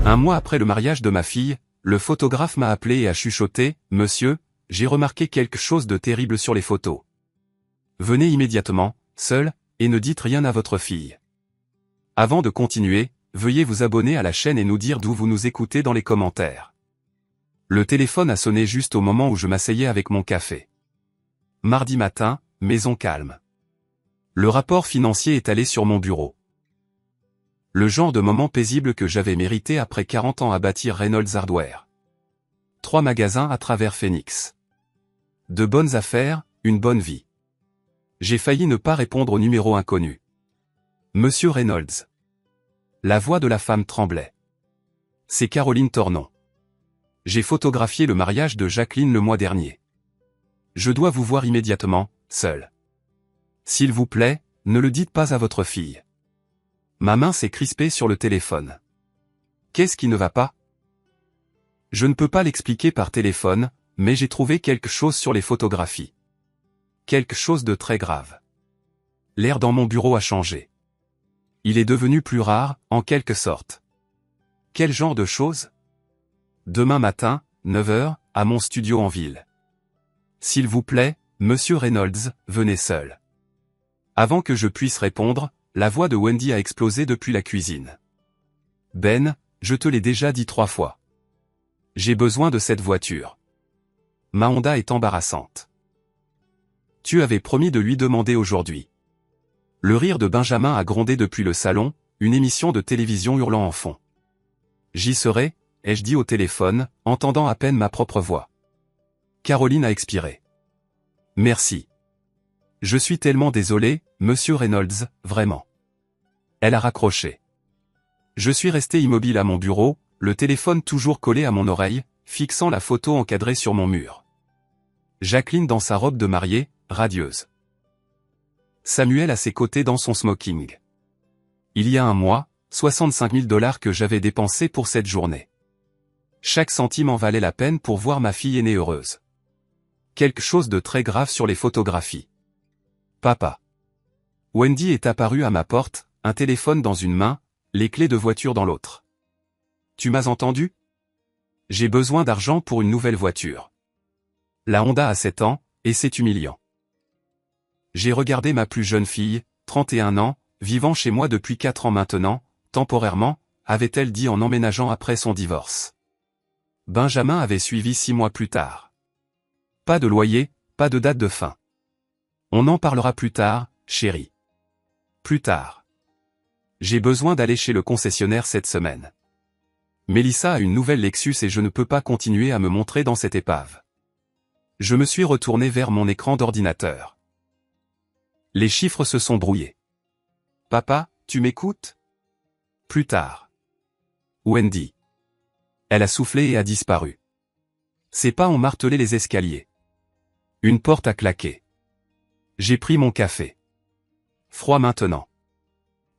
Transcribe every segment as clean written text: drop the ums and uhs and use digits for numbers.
Un mois après le mariage de ma fille, le photographe m'a appelé et a chuchoté « Monsieur, j'ai remarqué quelque chose de terrible sur les photos. Venez immédiatement, seul, et ne dites rien à votre fille. » Avant de continuer, veuillez vous abonner à la chaîne et nous dire d'où vous nous écoutez dans les commentaires. Le téléphone a sonné juste au moment où je m'asseyais avec mon café. Mardi matin, maison calme. Le rapport financier est allé sur mon bureau. Le genre de moment paisible que j'avais mérité après 40 ans à bâtir Reynolds Hardware. 3 magasins à travers Phoenix. De bonnes affaires, une bonne vie. J'ai failli ne pas répondre au numéro inconnu. Monsieur Reynolds. La voix de la femme tremblait. C'est Caroline Tornon. J'ai photographié le mariage de Jacqueline le mois dernier. Je dois vous voir immédiatement, seul. S'il vous plaît, ne le dites pas à votre fille. Ma main s'est crispée sur le téléphone. Qu'est-ce qui ne va pas? Je ne peux pas l'expliquer par téléphone, mais j'ai trouvé quelque chose sur les photographies. Quelque chose de très grave. L'air dans mon bureau a changé. Il est devenu plus rare, en quelque sorte. Quel genre de choses? Demain matin, 9 h, à mon studio en ville. S'il vous plaît, Monsieur Reynolds, venez seul. Avant que je puisse répondre, la voix de Wendy a explosé depuis la cuisine. Ben, je te l'ai déjà dit 3 fois. J'ai besoin de cette voiture. Ma Honda est embarrassante. Tu avais promis de lui demander aujourd'hui. Le rire de Benjamin a grondé depuis le salon, une émission de télévision hurlant en fond. J'y serai, ai-je dit au téléphone, entendant à peine ma propre voix. Caroline a expiré. Merci. Je suis tellement désolé, Monsieur Reynolds, vraiment. Elle a raccroché. Je suis resté immobile à mon bureau, le téléphone toujours collé à mon oreille, fixant la photo encadrée sur mon mur. Jacqueline dans sa robe de mariée, radieuse. Samuel à ses côtés dans son smoking. Il y a un mois, 65 000 $ que j'avais dépensés pour cette journée. Chaque centime en valait la peine pour voir ma fille aînée heureuse. Quelque chose de très grave sur les photographies. Papa. Wendy est apparue à ma porte, un téléphone dans une main, les clés de voiture dans l'autre. Tu m'as entendu? J'ai besoin d'argent pour une nouvelle voiture. La Honda a 7 ans, et c'est humiliant. J'ai regardé ma plus jeune fille, 31 ans, vivant chez moi depuis 4 ans maintenant, temporairement, avait-elle dit en emménageant après son divorce. Benjamin avait suivi 6 mois plus tard. Pas de loyer, pas de date de fin. On en parlera plus tard, chérie. Plus tard. J'ai besoin d'aller chez le concessionnaire cette semaine. Mélissa a une nouvelle Lexus et je ne peux pas continuer à me montrer dans cette épave. Je me suis retourné vers mon écran d'ordinateur. Les chiffres se sont brouillés. Papa, tu m'écoutes? Plus tard. Wendy. Elle a soufflé et a disparu. Ses pas ont martelé les escaliers. Une porte a claqué. J'ai pris mon café. Froid maintenant.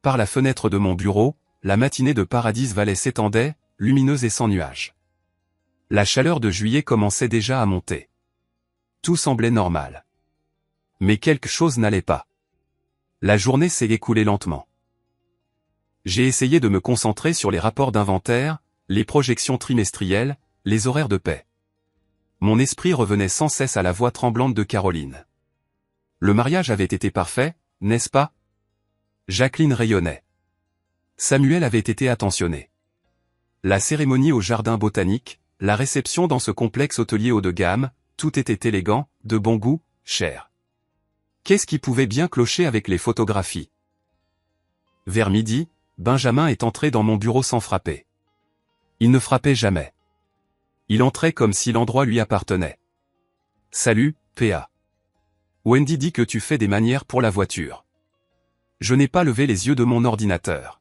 Par la fenêtre de mon bureau, la matinée de Paradis Valley s'étendait, lumineuse et sans nuages. La chaleur de juillet commençait déjà à monter. Tout semblait normal. Mais quelque chose n'allait pas. La journée s'est écoulée lentement. J'ai essayé de me concentrer sur les rapports d'inventaire, les projections trimestrielles, les horaires de paie. Mon esprit revenait sans cesse à la voix tremblante de Caroline. Le mariage avait été parfait, n'est-ce pas? Jacqueline rayonnait. Samuel avait été attentionné. La cérémonie au jardin botanique, la réception dans ce complexe hôtelier haut de gamme, tout était élégant, de bon goût, cher. Qu'est-ce qui pouvait bien clocher avec les photographies? Vers midi, Benjamin est entré dans mon bureau sans frapper. Il ne frappait jamais. Il entrait comme si l'endroit lui appartenait. Salut, PA. Wendy dit que tu fais des manières pour la voiture. Je n'ai pas levé les yeux de mon ordinateur.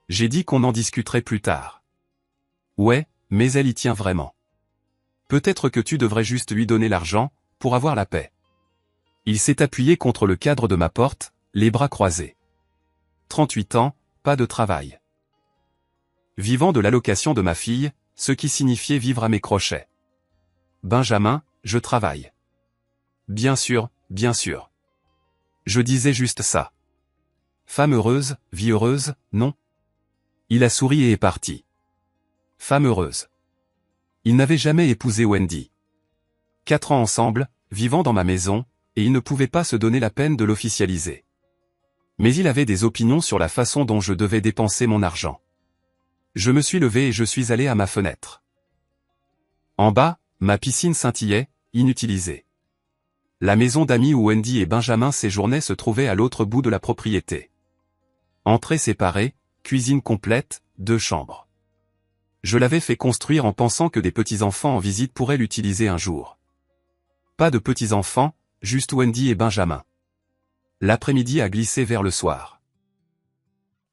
J'ai dit qu'on en discuterait plus tard. Ouais, mais elle y tient vraiment. Peut-être que tu devrais juste lui donner l'argent, pour avoir la paix. Il s'est appuyé contre le cadre de ma porte, les bras croisés. 38 ans, pas de travail. Vivant de l'allocation de ma fille, ce qui signifiait vivre à mes crochets. Benjamin, je travaille. Bien sûr, bien sûr. Je disais juste ça. Femme heureuse, vie heureuse, non? Il a souri et est parti. femme heureuse. Il n'avait jamais épousé Wendy. 4 ans ensemble, vivant dans ma maison, et il ne pouvait pas se donner la peine de l'officialiser. Mais il avait des opinions sur la façon dont je devais dépenser mon argent. Je me suis levé et je suis allé à ma fenêtre. En bas, ma piscine scintillait, inutilisée. La maison d'amis où Wendy et Benjamin séjournaient se trouvait à l'autre bout de la propriété. Entrée séparée, cuisine complète, 2 chambres. Je l'avais fait construire en pensant que des petits-enfants en visite pourraient l'utiliser un jour. Pas de petits-enfants, juste Wendy et Benjamin. L'après-midi a glissé vers le soir.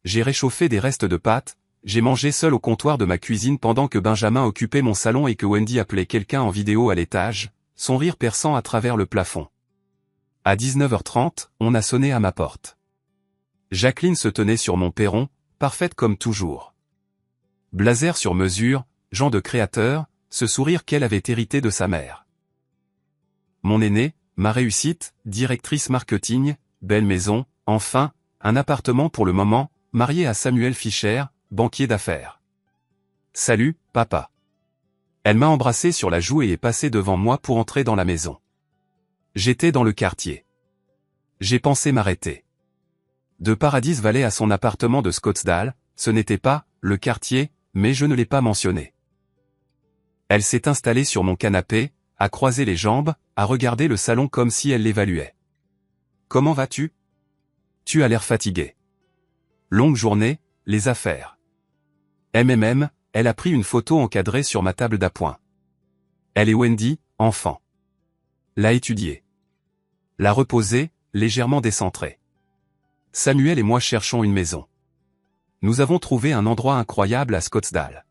J'ai réchauffé des restes de pâtes, j'ai mangé seul au comptoir de ma cuisine pendant que Benjamin occupait mon salon et que Wendy appelait quelqu'un en vidéo à l'étage, son rire perçant à travers le plafond. À 19h30, on a sonné à ma porte. Jacqueline se tenait sur mon perron, parfaite comme toujours. Blazer sur mesure, genre de créateur, ce sourire qu'elle avait hérité de sa mère. Mon aînée, ma réussite, directrice marketing, belle maison, enfin, un appartement pour le moment, mariée à Samuel Fischer, banquier d'affaires. Salut, papa. Elle m'a embrassé sur la joue et est passée devant moi pour entrer dans la maison. J'étais dans le quartier. J'ai pensé m'arrêter. De Paradise Valley à son appartement de Scottsdale, ce n'était pas le quartier, mais je ne l'ai pas mentionné. Elle s'est installée sur mon canapé, a croisé les jambes, a regardé le salon comme si elle l'évaluait. Comment vas-tu? Tu as l'air fatigué. Longue journée, les affaires. Elle a pris une photo encadrée sur ma table d'appoint. Elle et Wendy, enfant. L'a étudiée. L'a reposée, légèrement décentrée. Samuel et moi cherchons une maison. Nous avons trouvé un endroit incroyable à Scottsdale.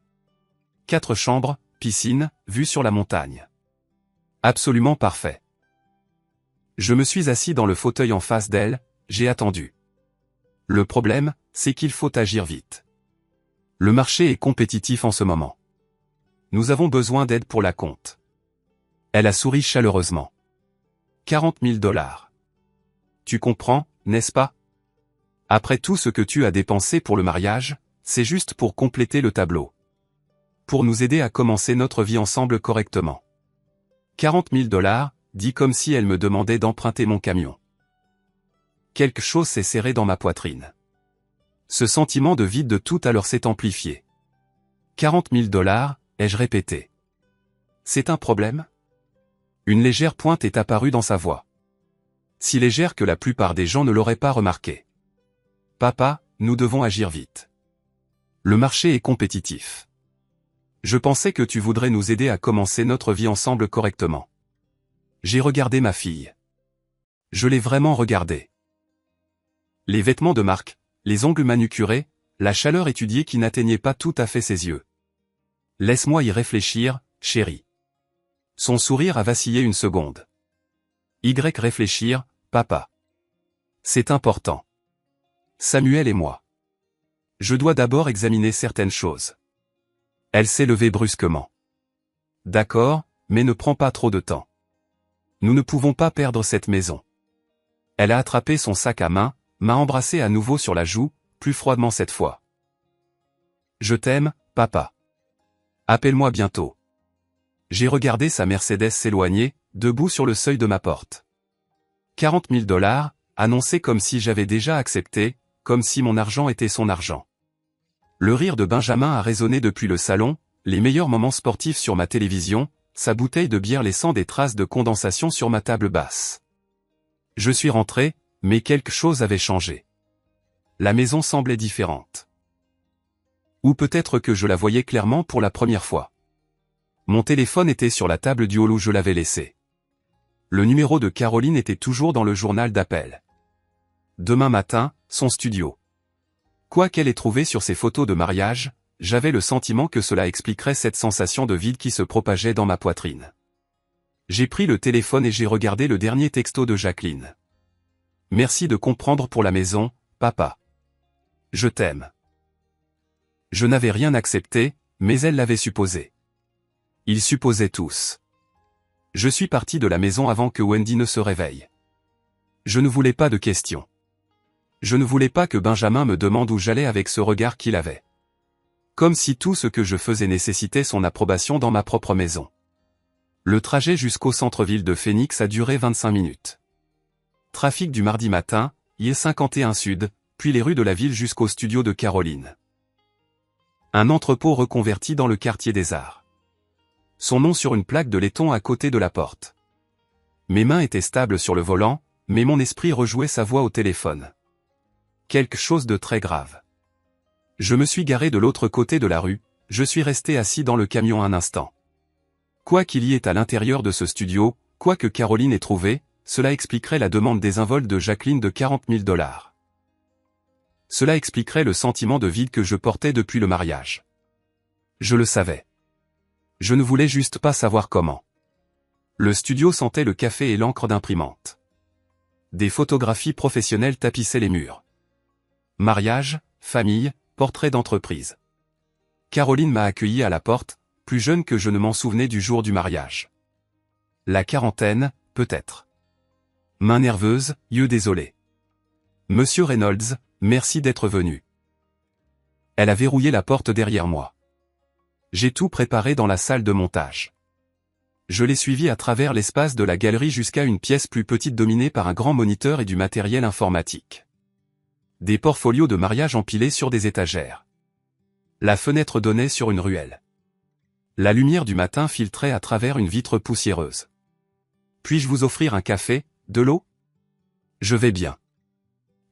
4 chambres, piscine, vue sur la montagne. Absolument parfait. Je me suis assis dans le fauteuil en face d'elle, j'ai attendu. Le problème, c'est qu'il faut agir vite. Le marché est compétitif en ce moment. Nous avons besoin d'aide pour la compte. Elle a souri chaleureusement. 40 000 $. Tu comprends, n'est-ce pas? Après tout ce que tu as dépensé pour le mariage, c'est juste pour compléter le tableau. Pour nous aider à commencer notre vie ensemble correctement. 40 000 $, dit comme si elle me demandait d'emprunter mon camion. Quelque chose s'est serré dans ma poitrine. Ce sentiment de vide de tout à l'heure s'est amplifié. 40 000 $, ai-je répété. C'est un problème? Une légère pointe est apparue dans sa voix. Si légère que la plupart des gens ne l'auraient pas remarqué. Papa, nous devons agir vite. Le marché est compétitif. Je pensais que tu voudrais nous aider à commencer notre vie ensemble correctement. J'ai regardé ma fille. Je l'ai vraiment regardée. Les vêtements de marque, les ongles manucurés, la chaleur étudiée qui n'atteignait pas tout à fait ses yeux. Laisse-moi y réfléchir, chérie. Son sourire a vacillé une seconde. Réfléchir, papa. C'est important. Samuel et moi. Je dois d'abord examiner certaines choses. Elle s'est levée brusquement. D'accord, mais ne prends pas trop de temps. Nous ne pouvons pas perdre cette maison. Elle a attrapé son sac à main, m'a embrassé à nouveau sur la joue, plus froidement cette fois. Je t'aime, papa. Appelle-moi bientôt. J'ai regardé sa Mercedes s'éloigner, debout sur le seuil de ma porte. 40 000 $, annoncé comme si j'avais déjà accepté, comme si mon argent était son argent. Le rire de Benjamin a résonné depuis le salon, les meilleurs moments sportifs sur ma télévision, sa bouteille de bière laissant des traces de condensation sur ma table basse. Je suis rentré, mais quelque chose avait changé. La maison semblait différente. Ou peut-être que je la voyais clairement pour la première fois. Mon téléphone était sur la table du hall où je l'avais laissé. Le numéro de Caroline était toujours dans le journal d'appel. Demain matin, son studio. Quoi qu'elle ait trouvé sur ses photos de mariage, j'avais le sentiment que cela expliquerait cette sensation de vide qui se propageait dans ma poitrine. J'ai pris le téléphone et j'ai regardé le dernier texto de Jacqueline. Merci de comprendre pour la maison, papa. Je t'aime. Je n'avais rien accepté, mais elle l'avait supposé. Ils supposaient tous. Je suis parti de la maison avant que Wendy ne se réveille. Je ne voulais pas de questions. Je ne voulais pas que Benjamin me demande où j'allais avec ce regard qu'il avait. Comme si tout ce que je faisais nécessitait son approbation dans ma propre maison. Le trajet jusqu'au centre-ville de Phoenix a duré 25 minutes. Trafic du mardi matin, I-51 Sud, puis les rues de la ville jusqu'au studio de Caroline. Un entrepôt reconverti dans le quartier des Arts. Son nom sur une plaque de laiton à côté de la porte. Mes mains étaient stables sur le volant, mais mon esprit rejouait sa voix au téléphone. Quelque chose de très grave. Je me suis garé de l'autre côté de la rue, je suis resté assis dans le camion un instant. Quoi qu'il y ait à l'intérieur de ce studio, quoi que Caroline ait trouvé, cela expliquerait la demande désinvolte de Jacqueline de 40 000 $. Cela expliquerait le sentiment de vide que je portais depuis le mariage. Je le savais. Je ne voulais juste pas savoir comment. Le studio sentait le café et l'encre d'imprimante. Des photographies professionnelles tapissaient les murs. Mariage, famille, portrait d'entreprise. Caroline m'a accueilli à la porte, plus jeune que je ne m'en souvenais du jour du mariage. La quarantaine, peut-être. Main nerveuse, yeux désolés. Monsieur Reynolds, merci d'être venu. Elle a verrouillé la porte derrière moi. J'ai tout préparé dans la salle de montage. Je l'ai suivi à travers l'espace de la galerie jusqu'à une pièce plus petite dominée par un grand moniteur et du matériel informatique. Des portfolios de mariage empilés sur des étagères. La fenêtre donnait sur une ruelle. La lumière du matin filtrait à travers une vitre poussiéreuse. Puis-je vous offrir un café, de l'eau? Je vais bien.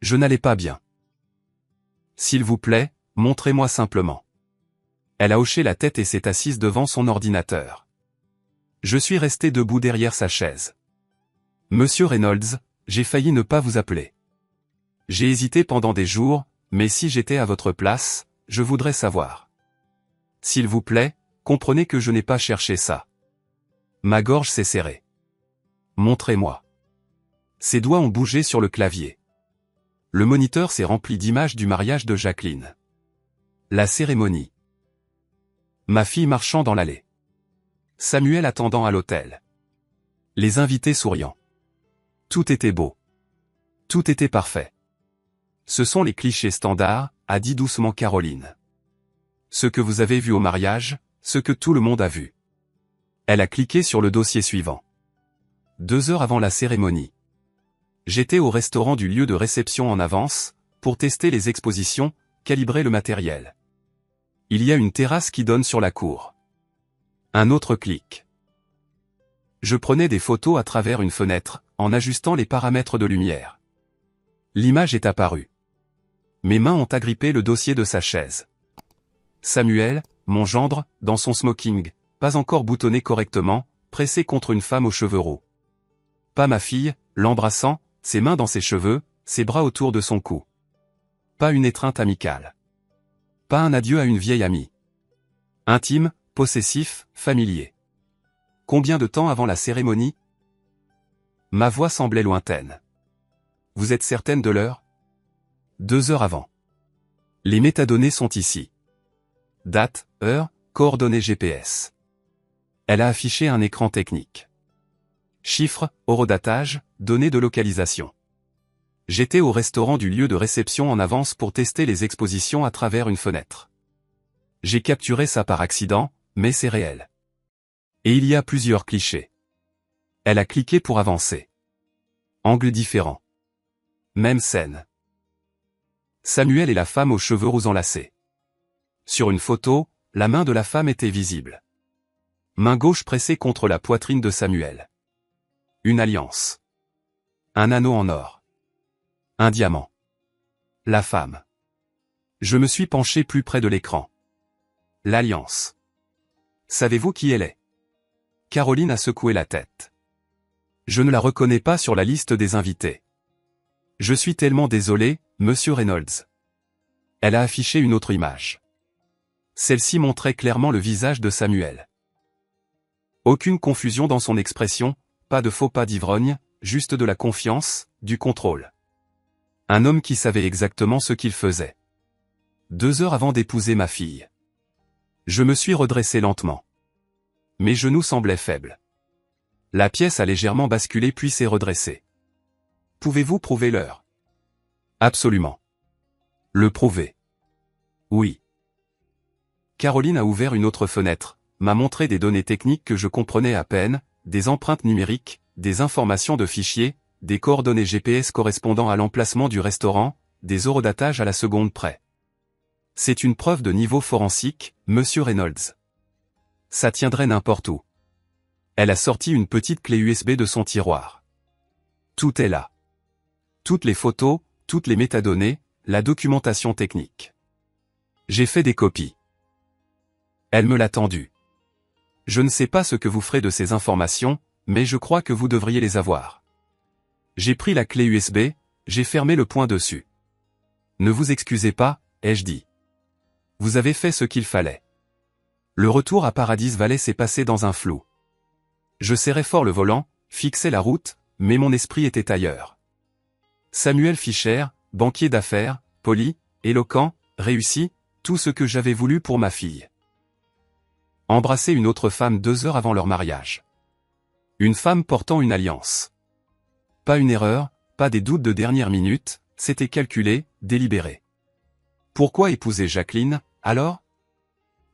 Je n'allais pas bien. S'il vous plaît, montrez-moi simplement. Elle a hoché la tête et s'est assise devant son ordinateur. Je suis resté debout derrière sa chaise. Monsieur Reynolds, j'ai failli ne pas vous appeler. J'ai hésité pendant des jours, mais si j'étais à votre place, je voudrais savoir. S'il vous plaît, comprenez que je n'ai pas cherché ça. Ma gorge s'est serrée. Montrez-moi. Ses doigts ont bougé sur le clavier. Le moniteur s'est rempli d'images du mariage de Jacqueline. La cérémonie. Ma fille marchant dans l'allée. Samuel attendant à l'hôtel. Les invités souriant. Tout était beau. Tout était parfait. Ce sont les clichés standards, a dit doucement Caroline. Ce que vous avez vu au mariage, ce que tout le monde a vu. Elle a cliqué sur le dossier suivant. 2 heures avant la cérémonie. J'étais au restaurant du lieu de réception en avance, pour tester les expositions, calibrer le matériel. Il y a une terrasse qui donne sur la cour. Un autre clic. Je prenais des photos à travers une fenêtre, en ajustant les paramètres de lumière. L'image est apparue. Mes mains ont agrippé le dossier de sa chaise. Samuel, mon gendre, dans son smoking, pas encore boutonné correctement, pressé contre une femme aux cheveux roux. Pas ma fille, l'embrassant, ses mains dans ses cheveux, ses bras autour de son cou. Pas une étreinte amicale. Pas un adieu à une vieille amie. Intime, possessif, familier. Combien de temps avant la cérémonie? Ma voix semblait lointaine. Vous êtes certaine de l'heure? 2 heures avant. Les métadonnées sont ici. Date, heure, coordonnées GPS. Elle a affiché un écran technique. Chiffres, horodatage, données de localisation. J'étais au restaurant du lieu de réception en avance pour tester les expositions à travers une fenêtre. J'ai capturé ça par accident, mais c'est réel. Et il y a plusieurs clichés. Elle a cliqué pour avancer. Angle différent. Même scène. Samuel et la femme aux cheveux roux enlacés. Sur une photo, la main de la femme était visible. Main gauche pressée contre la poitrine de Samuel. Une alliance. Un anneau en or. Un diamant. La femme. Je me suis penché plus près de l'écran. L'alliance. Savez-vous qui elle est? Caroline a secoué la tête. Je ne la reconnais pas sur la liste des invités. Je suis tellement désolé, monsieur Reynolds. Elle a affiché une autre image. Celle-ci montrait clairement le visage de Samuel. Aucune confusion dans son expression, pas de faux pas d'ivrogne, juste de la confiance, du contrôle. Un homme qui savait exactement ce qu'il faisait. 2 heures avant d'épouser ma fille. Je me suis redressé lentement. Mes genoux semblaient faibles. La pièce a légèrement basculé puis s'est redressée. Pouvez-vous prouver l'heure? Absolument. Le prouver. Oui. Caroline a ouvert une autre fenêtre, m'a montré des données techniques que je comprenais à peine, des empreintes numériques, des informations de fichiers, des coordonnées GPS correspondant à l'emplacement du restaurant, des horodatages à la seconde près. C'est une preuve de niveau forensique, monsieur Reynolds. Ça tiendrait n'importe où. Elle a sorti une petite clé USB de son tiroir. Tout est là. Toutes les photos, toutes les métadonnées, la documentation technique. J'ai fait des copies. Elle me l'a tendu. Je ne sais pas ce que vous ferez de ces informations, mais je crois que vous devriez les avoir. J'ai pris la clé USB, j'ai fermé le point dessus. Ne vous excusez pas, ai-je dit. Vous avez fait ce qu'il fallait. Le retour à Paradise Valley s'est passé dans un flou. Je serrais fort le volant, fixais la route, mais mon esprit était ailleurs. Samuel Fischer, banquier d'affaires, poli, éloquent, réussi, tout ce que j'avais voulu pour ma fille. Embrasser une autre femme 2 heures avant leur mariage. Une femme portant une alliance. Pas une erreur, pas des doutes de dernière minute, c'était calculé, délibéré. Pourquoi épouser Jacqueline, alors?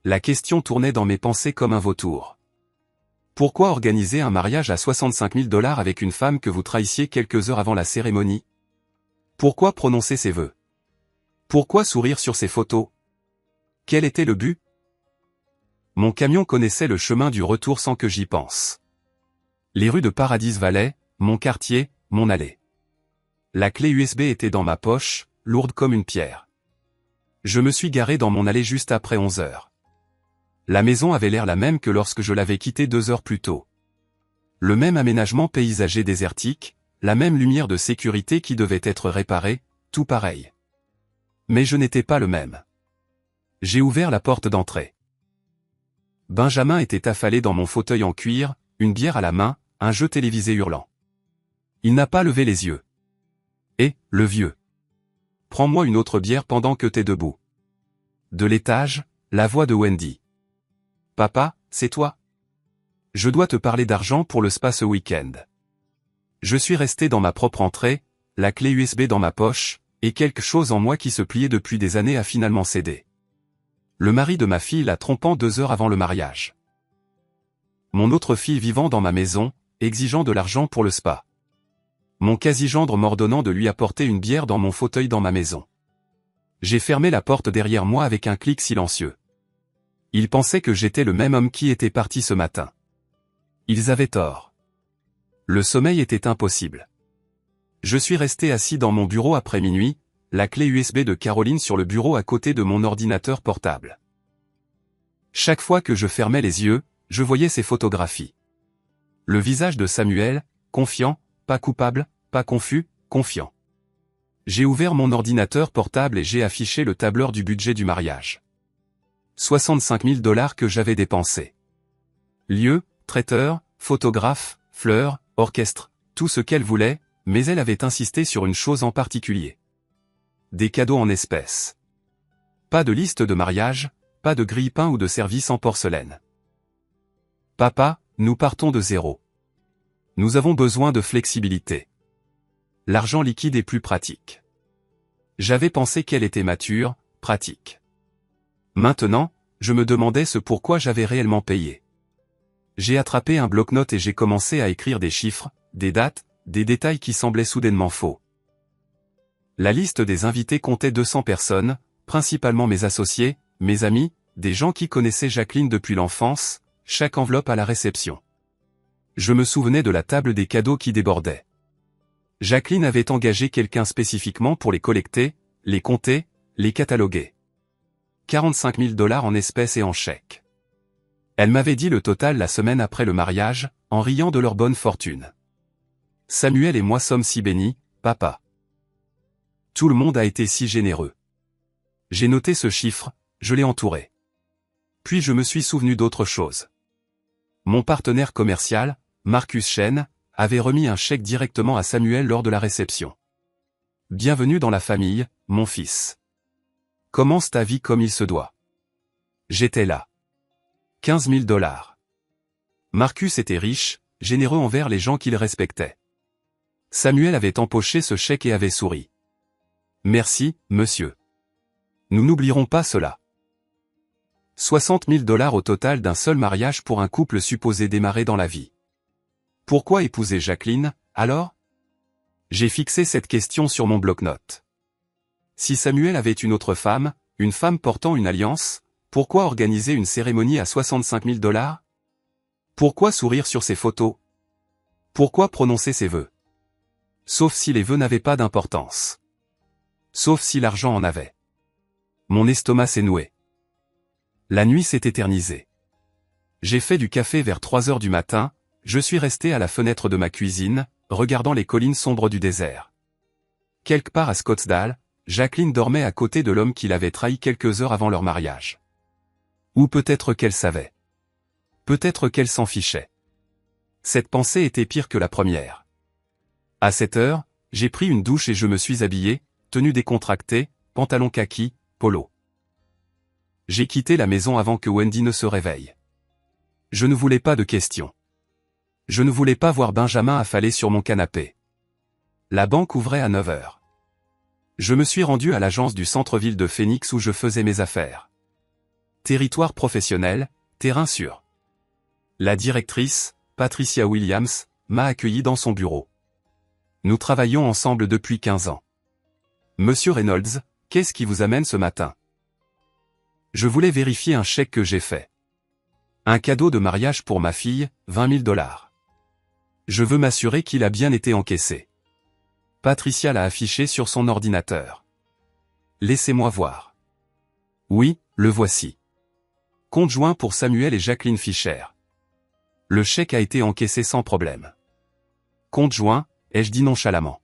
La question tournait dans mes pensées comme un vautour. Pourquoi organiser un mariage à 65 000 $ avec une femme que vous trahissiez quelques heures avant la cérémonie? Pourquoi prononcer ces vœux? Pourquoi sourire sur ces photos? Quel était le but? Mon camion connaissait le chemin du retour sans que j'y pense. Les rues de Paradise Valley, mon quartier, mon allée. La clé USB était dans ma poche, lourde comme une pierre. Je me suis garé dans mon allée juste après 11 heures. La maison avait l'air la même que lorsque je l'avais quittée 2 heures plus tôt. Le même aménagement paysager désertique, la même lumière de sécurité qui devait être réparée, tout pareil. Mais je n'étais pas le même. J'ai ouvert la porte d'entrée. Benjamin était affalé dans mon fauteuil en cuir, une bière à la main, un jeu télévisé hurlant. Il n'a pas levé les yeux. Et, le vieux. Prends-moi une autre bière pendant que t'es debout. De l'étage, la voix de Wendy. Papa, c'est toi? Je dois te parler d'argent pour le spa ce week-end. Je suis resté dans ma propre entrée, la clé USB dans ma poche, et quelque chose en moi qui se pliait depuis des années a finalement cédé. Le mari de ma fille la trompant 2 heures avant le mariage. Mon autre fille vivant dans ma maison, exigeant de l'argent pour le spa. Mon quasi-gendre m'ordonnant de lui apporter une bière dans mon fauteuil dans ma maison. J'ai fermé la porte derrière moi avec un clic silencieux. Ils pensaient que j'étais le même homme qui était parti ce matin. Ils avaient tort. Le sommeil était impossible. Je suis resté assis dans mon bureau après minuit, la clé USB de Caroline sur le bureau à côté de mon ordinateur portable. Chaque fois que je fermais les yeux, je voyais ces photographies. Le visage de Samuel, confiant, pas coupable, pas confus, confiant. J'ai ouvert mon ordinateur portable et j'ai affiché le tableur du budget du mariage. 65 000 $ que j'avais dépensés. Lieu, traiteur, photographe, fleurs, orchestre, tout ce qu'elle voulait, mais elle avait insisté sur une chose en particulier. Des cadeaux en espèces. Pas de liste de mariage, pas de grille-pain ou de service en porcelaine. Papa, nous partons de zéro. Nous avons besoin de flexibilité. L'argent liquide est plus pratique. J'avais pensé qu'elle était mature, pratique. Maintenant, je me demandais ce pourquoi j'avais réellement payé. J'ai attrapé un bloc-notes et j'ai commencé à écrire des chiffres, des dates, des détails qui semblaient soudainement faux. La liste des invités comptait 200 personnes, principalement mes associés, mes amis, des gens qui connaissaient Jacqueline depuis l'enfance, chaque enveloppe à la réception. Je me souvenais de la table des cadeaux qui débordait. Jacqueline avait engagé quelqu'un spécifiquement pour les collecter, les compter, les cataloguer. 45 000 $ en espèces et en chèques. Elle m'avait dit le total la semaine après le mariage, en riant de leur bonne fortune. Samuel et moi sommes si bénis, papa. Tout le monde a été si généreux. J'ai noté ce chiffre, je l'ai entouré. Puis je me suis souvenu d'autre chose. Mon partenaire commercial, Marcus Chen, avait remis un chèque directement à Samuel lors de la réception. Bienvenue dans la famille, mon fils. Commence ta vie comme il se doit. J'étais là. 15 000 $. Marcus était riche, généreux envers les gens qu'il respectait. Samuel avait empoché ce chèque et avait souri. Merci, monsieur. Nous n'oublierons pas cela. 60 000 $ au total d'un seul mariage pour un couple supposé démarrer dans la vie. Pourquoi épouser Jacqueline, alors? J'ai fixé cette question sur mon bloc-notes. Si Samuel avait une autre femme, une femme portant une alliance, pourquoi organiser une cérémonie à 65 000 $? Pourquoi sourire sur ses photos? Pourquoi prononcer ses vœux? Sauf si les vœux n'avaient pas d'importance. Sauf si l'argent en avait. Mon estomac s'est noué. La nuit s'est éternisée. J'ai fait du café vers 3 heures du matin, je suis resté à la fenêtre de ma cuisine, regardant les collines sombres du désert. Quelque part à Scottsdale, Jacqueline dormait à côté de l'homme qui l'avait trahi quelques heures avant leur mariage. Ou peut-être qu'elle savait. Peut-être qu'elle s'en fichait. Cette pensée était pire que la première. À 7 heures, j'ai pris une douche et je me suis habillé, tenue décontractée, pantalon kaki, polo. J'ai quitté la maison avant que Wendy ne se réveille. Je ne voulais pas de questions. Je ne voulais pas voir Benjamin affalé sur mon canapé. La banque ouvrait à 9 heures. Je me suis rendu à l'agence du centre-ville de Phoenix où je faisais mes affaires. Territoire professionnel, terrain sûr. La directrice, Patricia Williams, m'a accueilli dans son bureau. Nous travaillons ensemble depuis 15 ans. Monsieur Reynolds, qu'est-ce qui vous amène ce matin? Je voulais vérifier un chèque que j'ai fait. Un cadeau de mariage pour ma fille, 20 000 $. Je veux m'assurer qu'il a bien été encaissé. Patricia l'a affiché sur son ordinateur. Laissez-moi voir. Oui, le voici. Compte joint pour Samuel et Jacqueline Fischer. Le chèque a été encaissé sans problème. Compte joint, ai-je dit nonchalamment.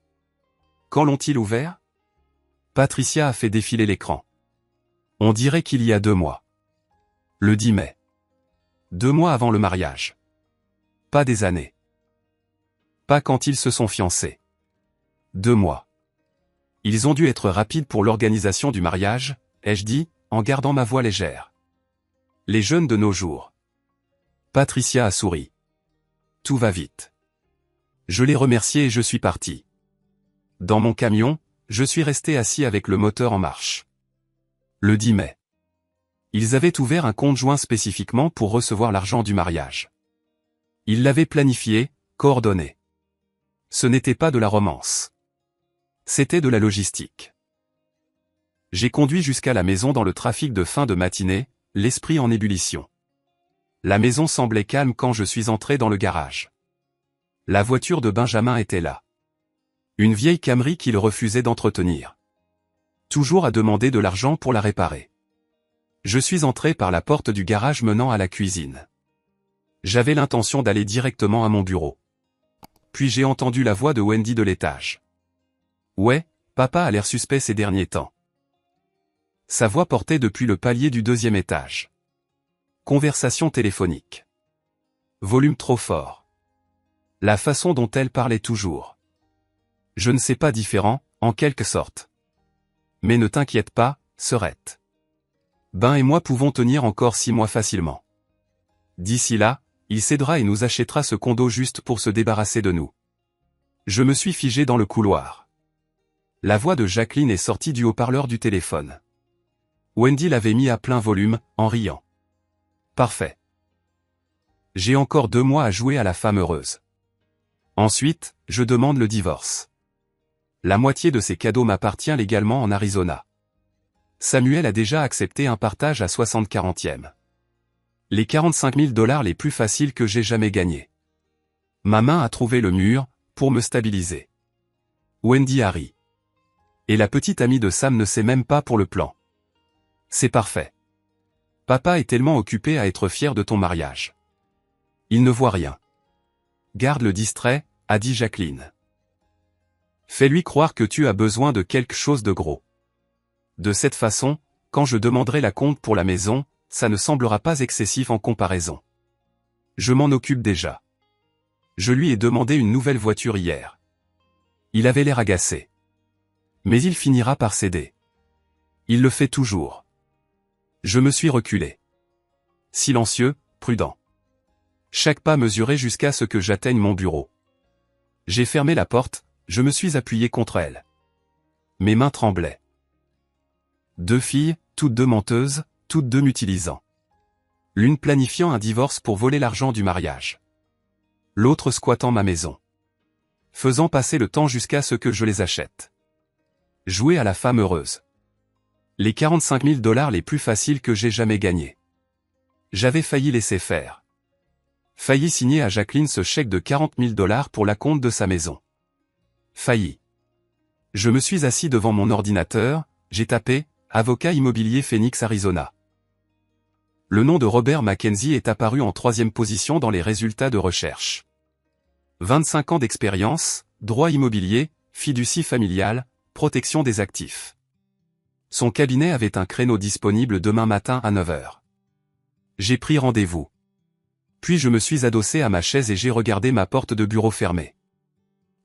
Quand l'ont-ils ouvert? Patricia a fait défiler l'écran. On dirait qu'il y a 2 mois. Le 10 mai. 2 mois avant le mariage. Pas des années. Pas quand ils se sont fiancés. 2 mois. Ils ont dû être rapides pour l'organisation du mariage, ai-je dit, en gardant ma voix légère. Les jeunes de nos jours. Patricia a souri. Tout va vite. Je l'ai remercié et je suis parti. Dans mon camion, je suis resté assis avec le moteur en marche. Le 10 mai. Ils avaient ouvert un compte joint spécifiquement pour recevoir l'argent du mariage. Ils l'avaient planifié, coordonné. Ce n'était pas de la romance. C'était de la logistique. J'ai conduit jusqu'à la maison dans le trafic de fin de matinée, l'esprit en ébullition. La maison semblait calme quand je suis entré dans le garage. La voiture de Benjamin était là. Une vieille Camry qu'il refusait d'entretenir. Toujours à demander de l'argent pour la réparer. Je suis entré par la porte du garage menant à la cuisine. J'avais l'intention d'aller directement à mon bureau. Puis j'ai entendu la voix de Wendy de l'étage. Ouais, papa a l'air suspect ces derniers temps. Sa voix portait depuis le palier du 2e étage. Conversation téléphonique. Volume trop fort. La façon dont elle parlait toujours. Je ne sais pas différent, en quelque sorte. Mais ne t'inquiète pas, sœurette. Ben et moi pouvons tenir encore 6 mois facilement. D'ici là, il cédera et nous achètera ce condo juste pour se débarrasser de nous. Je me suis figé dans le couloir. La voix de Jacqueline est sortie du haut-parleur du téléphone. Wendy l'avait mis à plein volume, en riant. Parfait. J'ai encore 2 mois à jouer à la femme heureuse. Ensuite, je demande le divorce. La moitié de ces cadeaux m'appartient légalement en Arizona. Samuel a déjà accepté un partage à 60/40. Les 45 000 $ les plus faciles que j'ai jamais gagnés. Ma main a trouvé le mur, pour me stabiliser. Wendy a ri. Et la petite amie de Sam ne sait même pas pour le plan. C'est parfait. Papa est tellement occupé à être fier de ton mariage. Il ne voit rien. Garde-le distrait, a dit Jacqueline. Fais-lui croire que tu as besoin de quelque chose de gros. De cette façon, quand je demanderai la compte pour la maison, ça ne semblera pas excessif en comparaison. Je m'en occupe déjà. Je lui ai demandé une nouvelle voiture hier. Il avait l'air agacé. Mais il finira par céder. Il le fait toujours. Je me suis reculé. Silencieux, prudent. Chaque pas mesuré jusqu'à ce que j'atteigne mon bureau. J'ai fermé la porte, je me suis appuyé contre elle. Mes mains tremblaient. 2 filles, toutes 2 menteuses, toutes 2 m'utilisant. L'une planifiant un divorce pour voler l'argent du mariage. L'autre squattant ma maison. Faisant passer le temps jusqu'à ce que je les achète. Jouer à la femme heureuse. Les 45 000 $ les plus faciles que j'ai jamais gagnés. J'avais failli laisser faire. Failli signer à Jacqueline ce chèque de 40 000 $ pour l'acompte de sa maison. Failli. Je me suis assis devant mon ordinateur, j'ai tapé « Avocat immobilier Phoenix Arizona ». Le nom de Robert Mackenzie est apparu en 3e position dans les résultats de recherche. 25 ans d'expérience, droit immobilier, fiducie familiale, protection des actifs. Son cabinet avait un créneau disponible demain matin à 9 h. J'ai pris rendez-vous. Puis je me suis adossé à ma chaise et j'ai regardé ma porte de bureau fermée.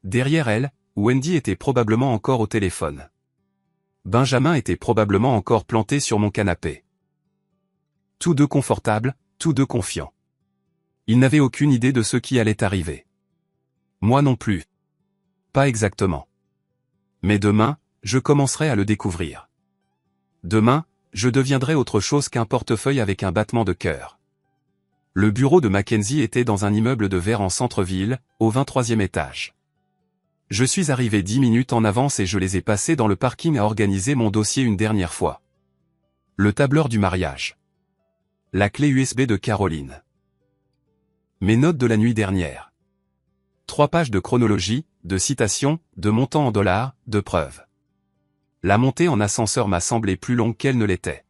Derrière elle, Wendy était probablement encore au téléphone. Benjamin était probablement encore planté sur mon canapé. Tous deux confortables, tous deux confiants. Ils n'avaient aucune idée de ce qui allait arriver. Moi non plus. Pas exactement. Mais demain, je commencerai à le découvrir. Demain, je deviendrai autre chose qu'un portefeuille avec un battement de cœur. Le bureau de Mackenzie était dans un immeuble de verre en centre-ville, au 23e étage. Je suis arrivé 10 minutes en avance et je les ai passés dans le parking à organiser mon dossier une dernière fois. Le tableur du mariage. La clé USB de Caroline. Mes notes de la nuit dernière. 3 pages de chronologie, de citations, de montants en dollars, de preuves. La montée en ascenseur m'a semblé plus longue qu'elle ne l'était.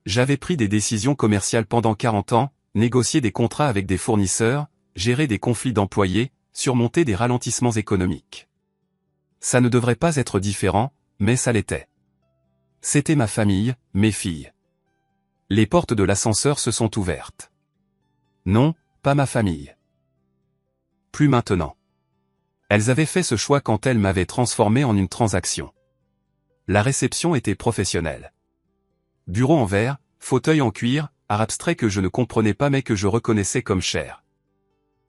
J'avais pris des décisions commerciales pendant 40 ans, négocié des contrats avec des fournisseurs, géré des conflits d'employés, surmonté des ralentissements économiques. Ça ne devrait pas être différent, mais ça l'était. C'était ma famille, mes filles. Les portes de l'ascenseur se sont ouvertes. Non, pas ma famille. Plus maintenant. Elles avaient fait ce choix quand elles m'avaient transformé en une transaction. La réception était professionnelle. Bureau en verre, fauteuil en cuir, art abstrait que je ne comprenais pas mais que je reconnaissais comme cher.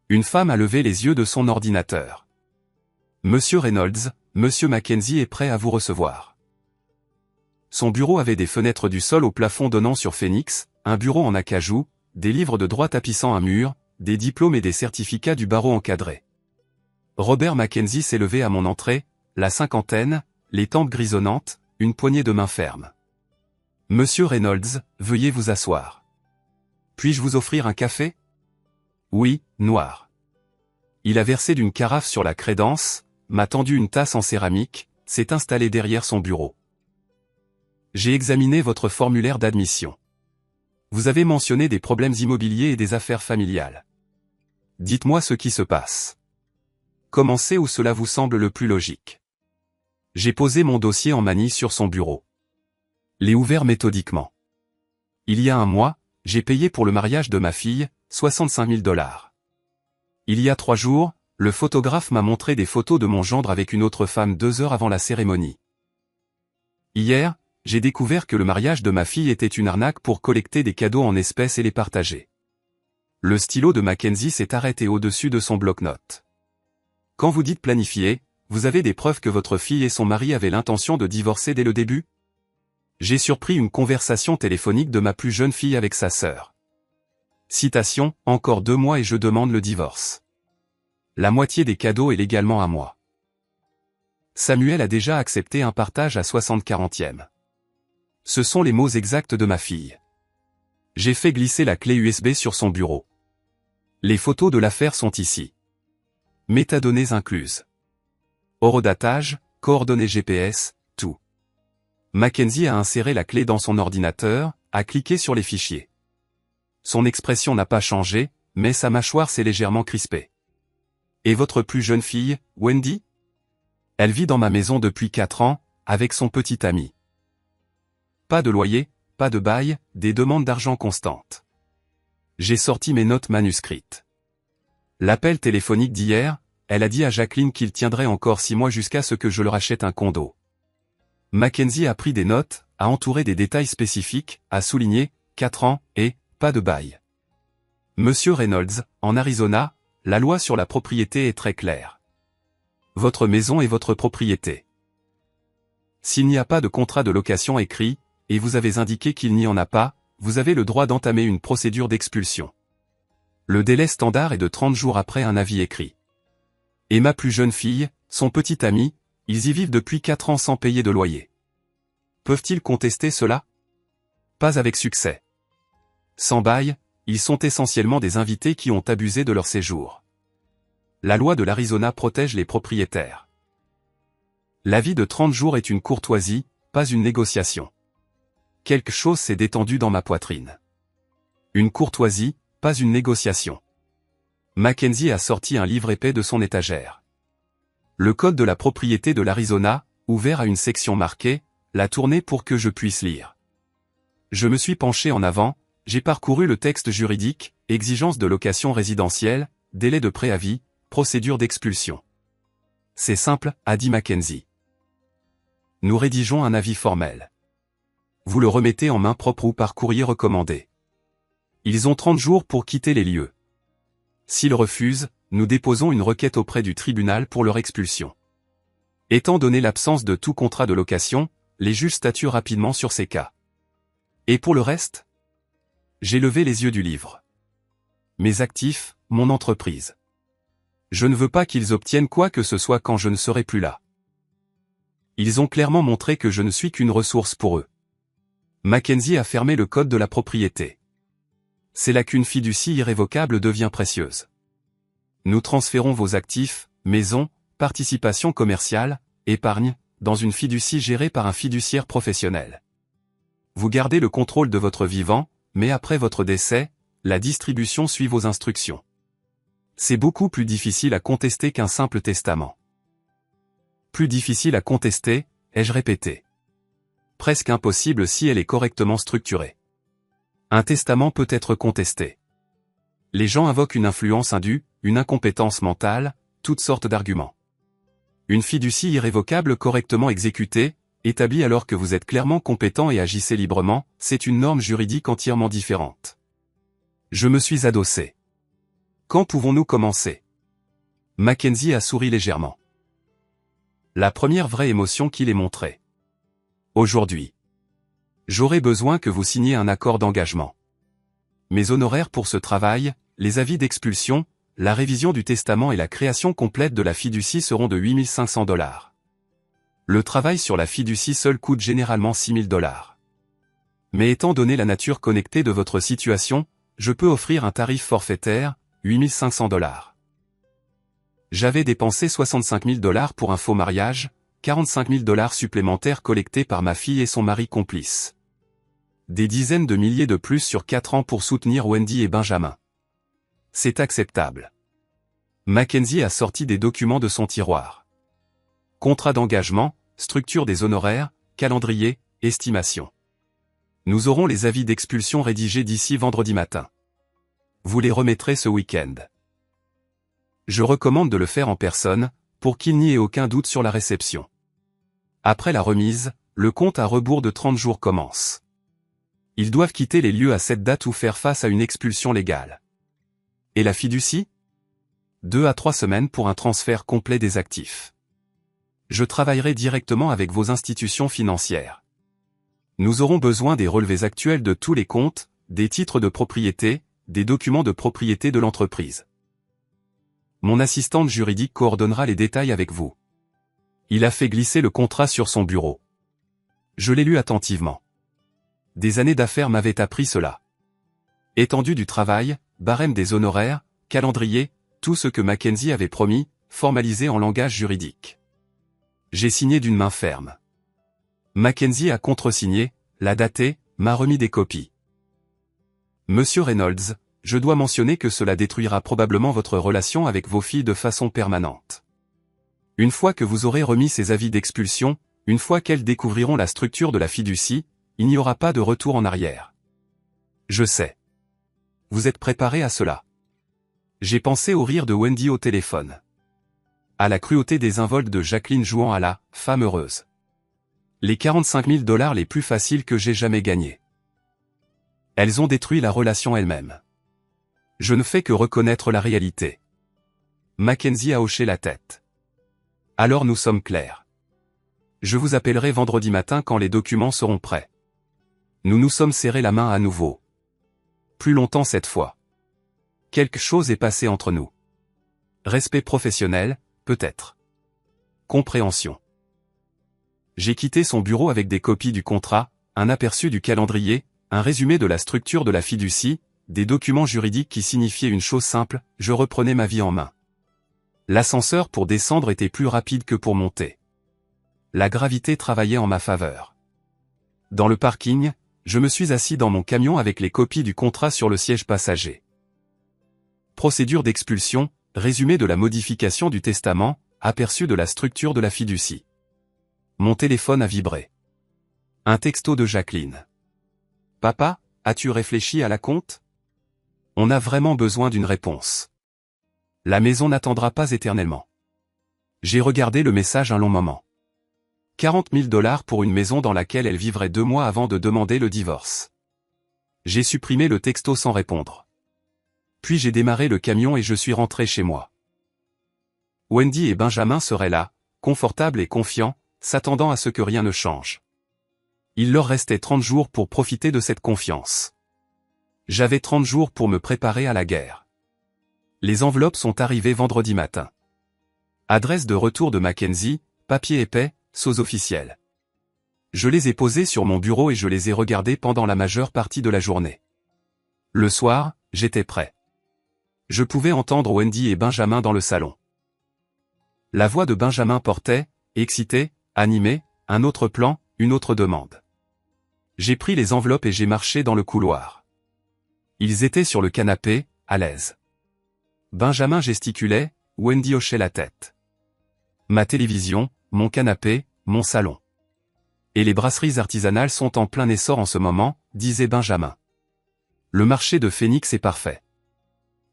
Une femme a levé les yeux de son ordinateur. Monsieur Reynolds, Monsieur Mackenzie est prêt à vous recevoir. Son bureau avait des fenêtres du sol au plafond donnant sur Phoenix, un bureau en acajou, des livres de droit tapissant un mur, des diplômes et des certificats du barreau encadrés. Robert Mackenzie s'est levé à mon entrée, la cinquantaine, les tempes grisonnantes, une poignée de main ferme. Monsieur Reynolds, veuillez vous asseoir. Puis-je vous offrir un café? Oui, noir. Il a versé d'une carafe sur la crédence, m'a tendu une tasse en céramique, s'est installé derrière son bureau. J'ai examiné votre formulaire d'admission. Vous avez mentionné des problèmes immobiliers et des affaires familiales. Dites-moi ce qui se passe. Commencez où cela vous semble le plus logique. J'ai posé mon dossier en manille sur son bureau. L'ai ouvert méthodiquement. Il y a un mois, j'ai payé pour le mariage de ma fille, 65 000 $. Il y a 3 jours, le photographe m'a montré des photos de mon gendre avec une autre femme 2 heures avant la cérémonie. Hier, j'ai découvert que le mariage de ma fille était une arnaque pour collecter des cadeaux en espèces et les partager. Le stylo de Mackenzie s'est arrêté au-dessus de son bloc-notes. Quand vous dites planifier, vous avez des preuves que votre fille et son mari avaient l'intention de divorcer dès le début? J'ai surpris une conversation téléphonique de ma plus jeune fille avec sa sœur. Citation, encore 2 mois et je demande le divorce. La moitié des cadeaux est légalement à moi. Samuel a déjà accepté un partage à 60/40. Ce sont les mots exacts de ma fille. J'ai fait glisser la clé USB sur son bureau. Les photos de l'affaire sont ici. Métadonnées incluses. Horodatage, coordonnées GPS, tout. Mackenzie a inséré la clé dans son ordinateur, a cliqué sur les fichiers. Son expression n'a pas changé, mais sa mâchoire s'est légèrement crispée. Et votre plus jeune fille, Wendy? Elle vit dans ma maison depuis 4 ans, avec son petit ami. Pas de loyer, pas de bail, des demandes d'argent constantes. J'ai sorti mes notes manuscrites. L'appel téléphonique d'hier, elle a dit à Jacqueline qu'il tiendrait encore 6 mois jusqu'à ce que je leur achète un condo. Mackenzie a pris des notes, a entouré des détails spécifiques, a souligné, 4 ans, et, pas de bail. Monsieur Reynolds, en Arizona, la loi sur la propriété est très claire. Votre maison est votre propriété. S'il n'y a pas de contrat de location écrit, et vous avez indiqué qu'il n'y en a pas, vous avez le droit d'entamer une procédure d'expulsion. Le délai standard est de 30 jours après un avis écrit. Et ma plus jeune fille, son petit ami, ils y vivent depuis 4 ans sans payer de loyer. Peuvent-ils contester cela? Pas avec succès. Sans bail, ils sont essentiellement des invités qui ont abusé de leur séjour. La loi de l'Arizona protège les propriétaires. L'avis de 30 jours est une courtoisie, pas une négociation. Quelque chose s'est détendu dans ma poitrine. Une courtoisie, pas une négociation. Mackenzie a sorti un livre épais de son étagère. Le code de la propriété de l'Arizona, ouvert à une section marquée, l'a tourné pour que je puisse lire. Je me suis penché en avant, j'ai parcouru le texte juridique, exigence de location résidentielle, délai de préavis, procédure d'expulsion. C'est simple, a dit Mackenzie. Nous rédigeons un avis formel. Vous le remettez en main propre ou par courrier recommandé. Ils ont 30 jours pour quitter les lieux. S'ils refusent, nous déposons une requête auprès du tribunal pour leur expulsion. Étant donné l'absence de tout contrat de location, les juges statuent rapidement sur ces cas. Et pour le reste? J'ai levé les yeux du livre. Mes actifs, mon entreprise. Je ne veux pas qu'ils obtiennent quoi que ce soit quand je ne serai plus là. Ils ont clairement montré que je ne suis qu'une ressource pour eux. Mackenzie a fermé le code de la propriété. C'est là qu'une fiducie irrévocable devient précieuse. Nous transférons vos actifs, maison, participation commerciale, épargne, dans une fiducie gérée par un fiduciaire professionnel. Vous gardez le contrôle de votre vivant, mais après votre décès, la distribution suit vos instructions. C'est beaucoup plus difficile à contester qu'un simple testament. Plus difficile à contester, ai-je répété. Presque impossible si elle est correctement structurée. Un testament peut être contesté. Les gens invoquent une influence indue, une incompétence mentale, toutes sortes d'arguments. Une fiducie irrévocable correctement exécutée, établie alors que vous êtes clairement compétent et agissez librement, c'est une norme juridique entièrement différente. Je me suis adossé. Quand pouvons-nous commencer? Mackenzie a souri légèrement. La première vraie émotion qu'il ait montrée. Aujourd'hui. J'aurai besoin que vous signiez un accord d'engagement. Mes honoraires pour ce travail, les avis d'expulsion, la révision du testament et la création complète de la fiducie seront de 8 500 $. Le travail sur la fiducie seul coûte généralement 6 000 $. Mais étant donné la nature connectée de votre situation, je peux offrir un tarif forfaitaire, 8 500 $. J'avais dépensé 65 000 $ pour un faux mariage, 45 000 $ supplémentaires collectés par ma fille et son mari complice. Des dizaines de milliers de plus sur 4 ans pour soutenir Wendy et Benjamin. C'est acceptable. Mackenzie a sorti des documents de son tiroir. Contrat d'engagement, structure des honoraires, calendrier, estimation. Nous aurons les avis d'expulsion rédigés d'ici vendredi matin. Vous les remettrez ce week-end. Je recommande de le faire en personne, pour qu'il n'y ait aucun doute sur la réception. Après la remise, le compte à rebours de 30 jours commence. Ils doivent quitter les lieux à cette date ou faire face à une expulsion légale. Et la fiducie? 2 à 3 semaines pour un transfert complet des actifs. Je travaillerai directement avec vos institutions financières. Nous aurons besoin des relevés actuels de tous les comptes, des titres de propriété, des documents de propriété de l'entreprise. Mon assistante juridique coordonnera les détails avec vous. Il a fait glisser le contrat sur son bureau. Je l'ai lu attentivement. Des années d'affaires m'avaient appris cela. Étendue du travail, barème des honoraires, calendrier, tout ce que Mackenzie avait promis, formalisé en langage juridique. J'ai signé d'une main ferme. Mackenzie a contresigné, l'a daté, m'a remis des copies. Monsieur Reynolds, je dois mentionner que cela détruira probablement votre relation avec vos filles de façon permanente. Une fois que vous aurez remis ces avis d'expulsion, une fois qu'elles découvriront la structure de la fiducie, il n'y aura pas de retour en arrière. Je sais. Vous êtes préparé à cela. J'ai pensé au rire de Wendy au téléphone. À la cruauté des involtes de Jacqueline jouant à la femme heureuse. Les 45 000 $ les plus faciles que j'ai jamais gagnés. Elles ont détruit la relation elle-même. Je ne fais que reconnaître la réalité. Mackenzie a hoché la tête. Alors nous sommes clairs. Je vous appellerai vendredi matin quand les documents seront prêts. Nous nous sommes serrés la main à nouveau. Plus longtemps cette fois. Quelque chose est passé entre nous. Respect professionnel, peut-être. Compréhension. J'ai quitté son bureau avec des copies du contrat, un aperçu du calendrier, un résumé de la structure de la fiducie, des documents juridiques qui signifiaient une chose simple, je reprenais ma vie en main. L'ascenseur pour descendre était plus rapide que pour monter. La gravité travaillait en ma faveur. Dans le parking, je me suis assis dans mon camion avec les copies du contrat sur le siège passager. Procédure d'expulsion, résumé de la modification du testament, aperçu de la structure de la fiducie. Mon téléphone a vibré. Un texto de Jacqueline. Papa, as-tu réfléchi à la compte? On a vraiment besoin d'une réponse. La maison n'attendra pas éternellement. J'ai regardé le message un long moment. 40 000 $ pour une maison dans laquelle elle vivrait 2 mois avant de demander le divorce. J'ai supprimé le texto sans répondre. Puis j'ai démarré le camion et je suis rentré chez moi. Wendy et Benjamin seraient là, confortables et confiants, s'attendant à ce que rien ne change. Il leur restait 30 jours pour profiter de cette confiance. J'avais 30 jours pour me préparer à la guerre. Les enveloppes sont arrivées vendredi matin. Adresse de retour de Mackenzie, papier épais, sceaux officiels. Je les ai posées sur mon bureau et je les ai regardées pendant la majeure partie de la journée. Le soir, j'étais prêt. Je pouvais entendre Wendy et Benjamin dans le salon. La voix de Benjamin portait, excité, animé, un autre plan, une autre demande. J'ai pris les enveloppes et j'ai marché dans le couloir. Ils étaient sur le canapé, à l'aise. Benjamin gesticulait, Wendy hochait la tête. Ma télévision, mon canapé, mon salon. Et les brasseries artisanales sont en plein essor en ce moment, disait Benjamin. Le marché de Phoenix est parfait.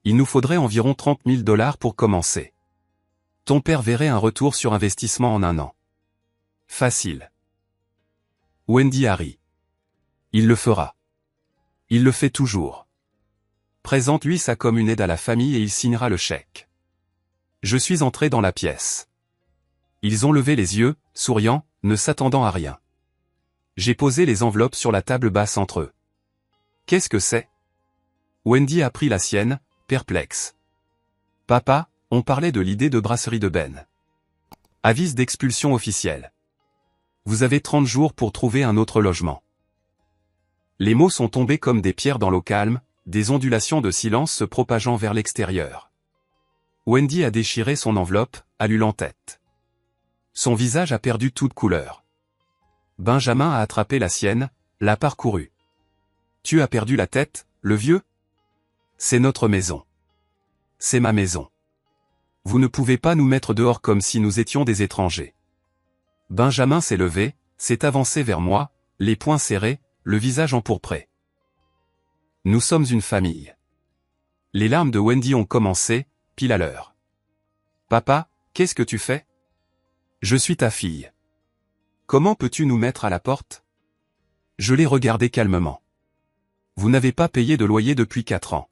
Il nous faudrait environ 30 000 $ pour commencer. Ton père verrait un retour sur investissement en 1 an. Facile. Wendy a ri. Il le fera. Il le fait toujours. Présente-lui ça comme une aide à la famille et il signera le chèque. Je suis entré dans la pièce. Ils ont levé les yeux, souriant, ne s'attendant à rien. J'ai posé les enveloppes sur la table basse entre eux. Qu'est-ce que c'est? Wendy a pris la sienne, perplexe. Papa, on parlait de l'idée de brasserie de Ben. Avis d'expulsion officielle. Vous avez 30 jours pour trouver un autre logement. Les mots sont tombés comme des pierres dans l'eau calme, des ondulations de silence se propageant vers l'extérieur. Wendy a déchiré son enveloppe, allule en tête. Son visage a perdu toute couleur. Benjamin a attrapé la sienne, l'a parcourue. Tu as perdu la tête, le vieux? C'est notre maison. C'est ma maison. Vous ne pouvez pas nous mettre dehors comme si nous étions des étrangers. Benjamin s'est levé, s'est avancé vers moi, les poings serrés, le visage empourpré. Nous sommes une famille. Les larmes de Wendy ont commencé, pile à l'heure. Papa, qu'est-ce que tu fais? Je suis ta fille. Comment peux-tu nous mettre à la porte? Je l'ai regardé calmement. Vous n'avez pas payé de loyer depuis 4 ans.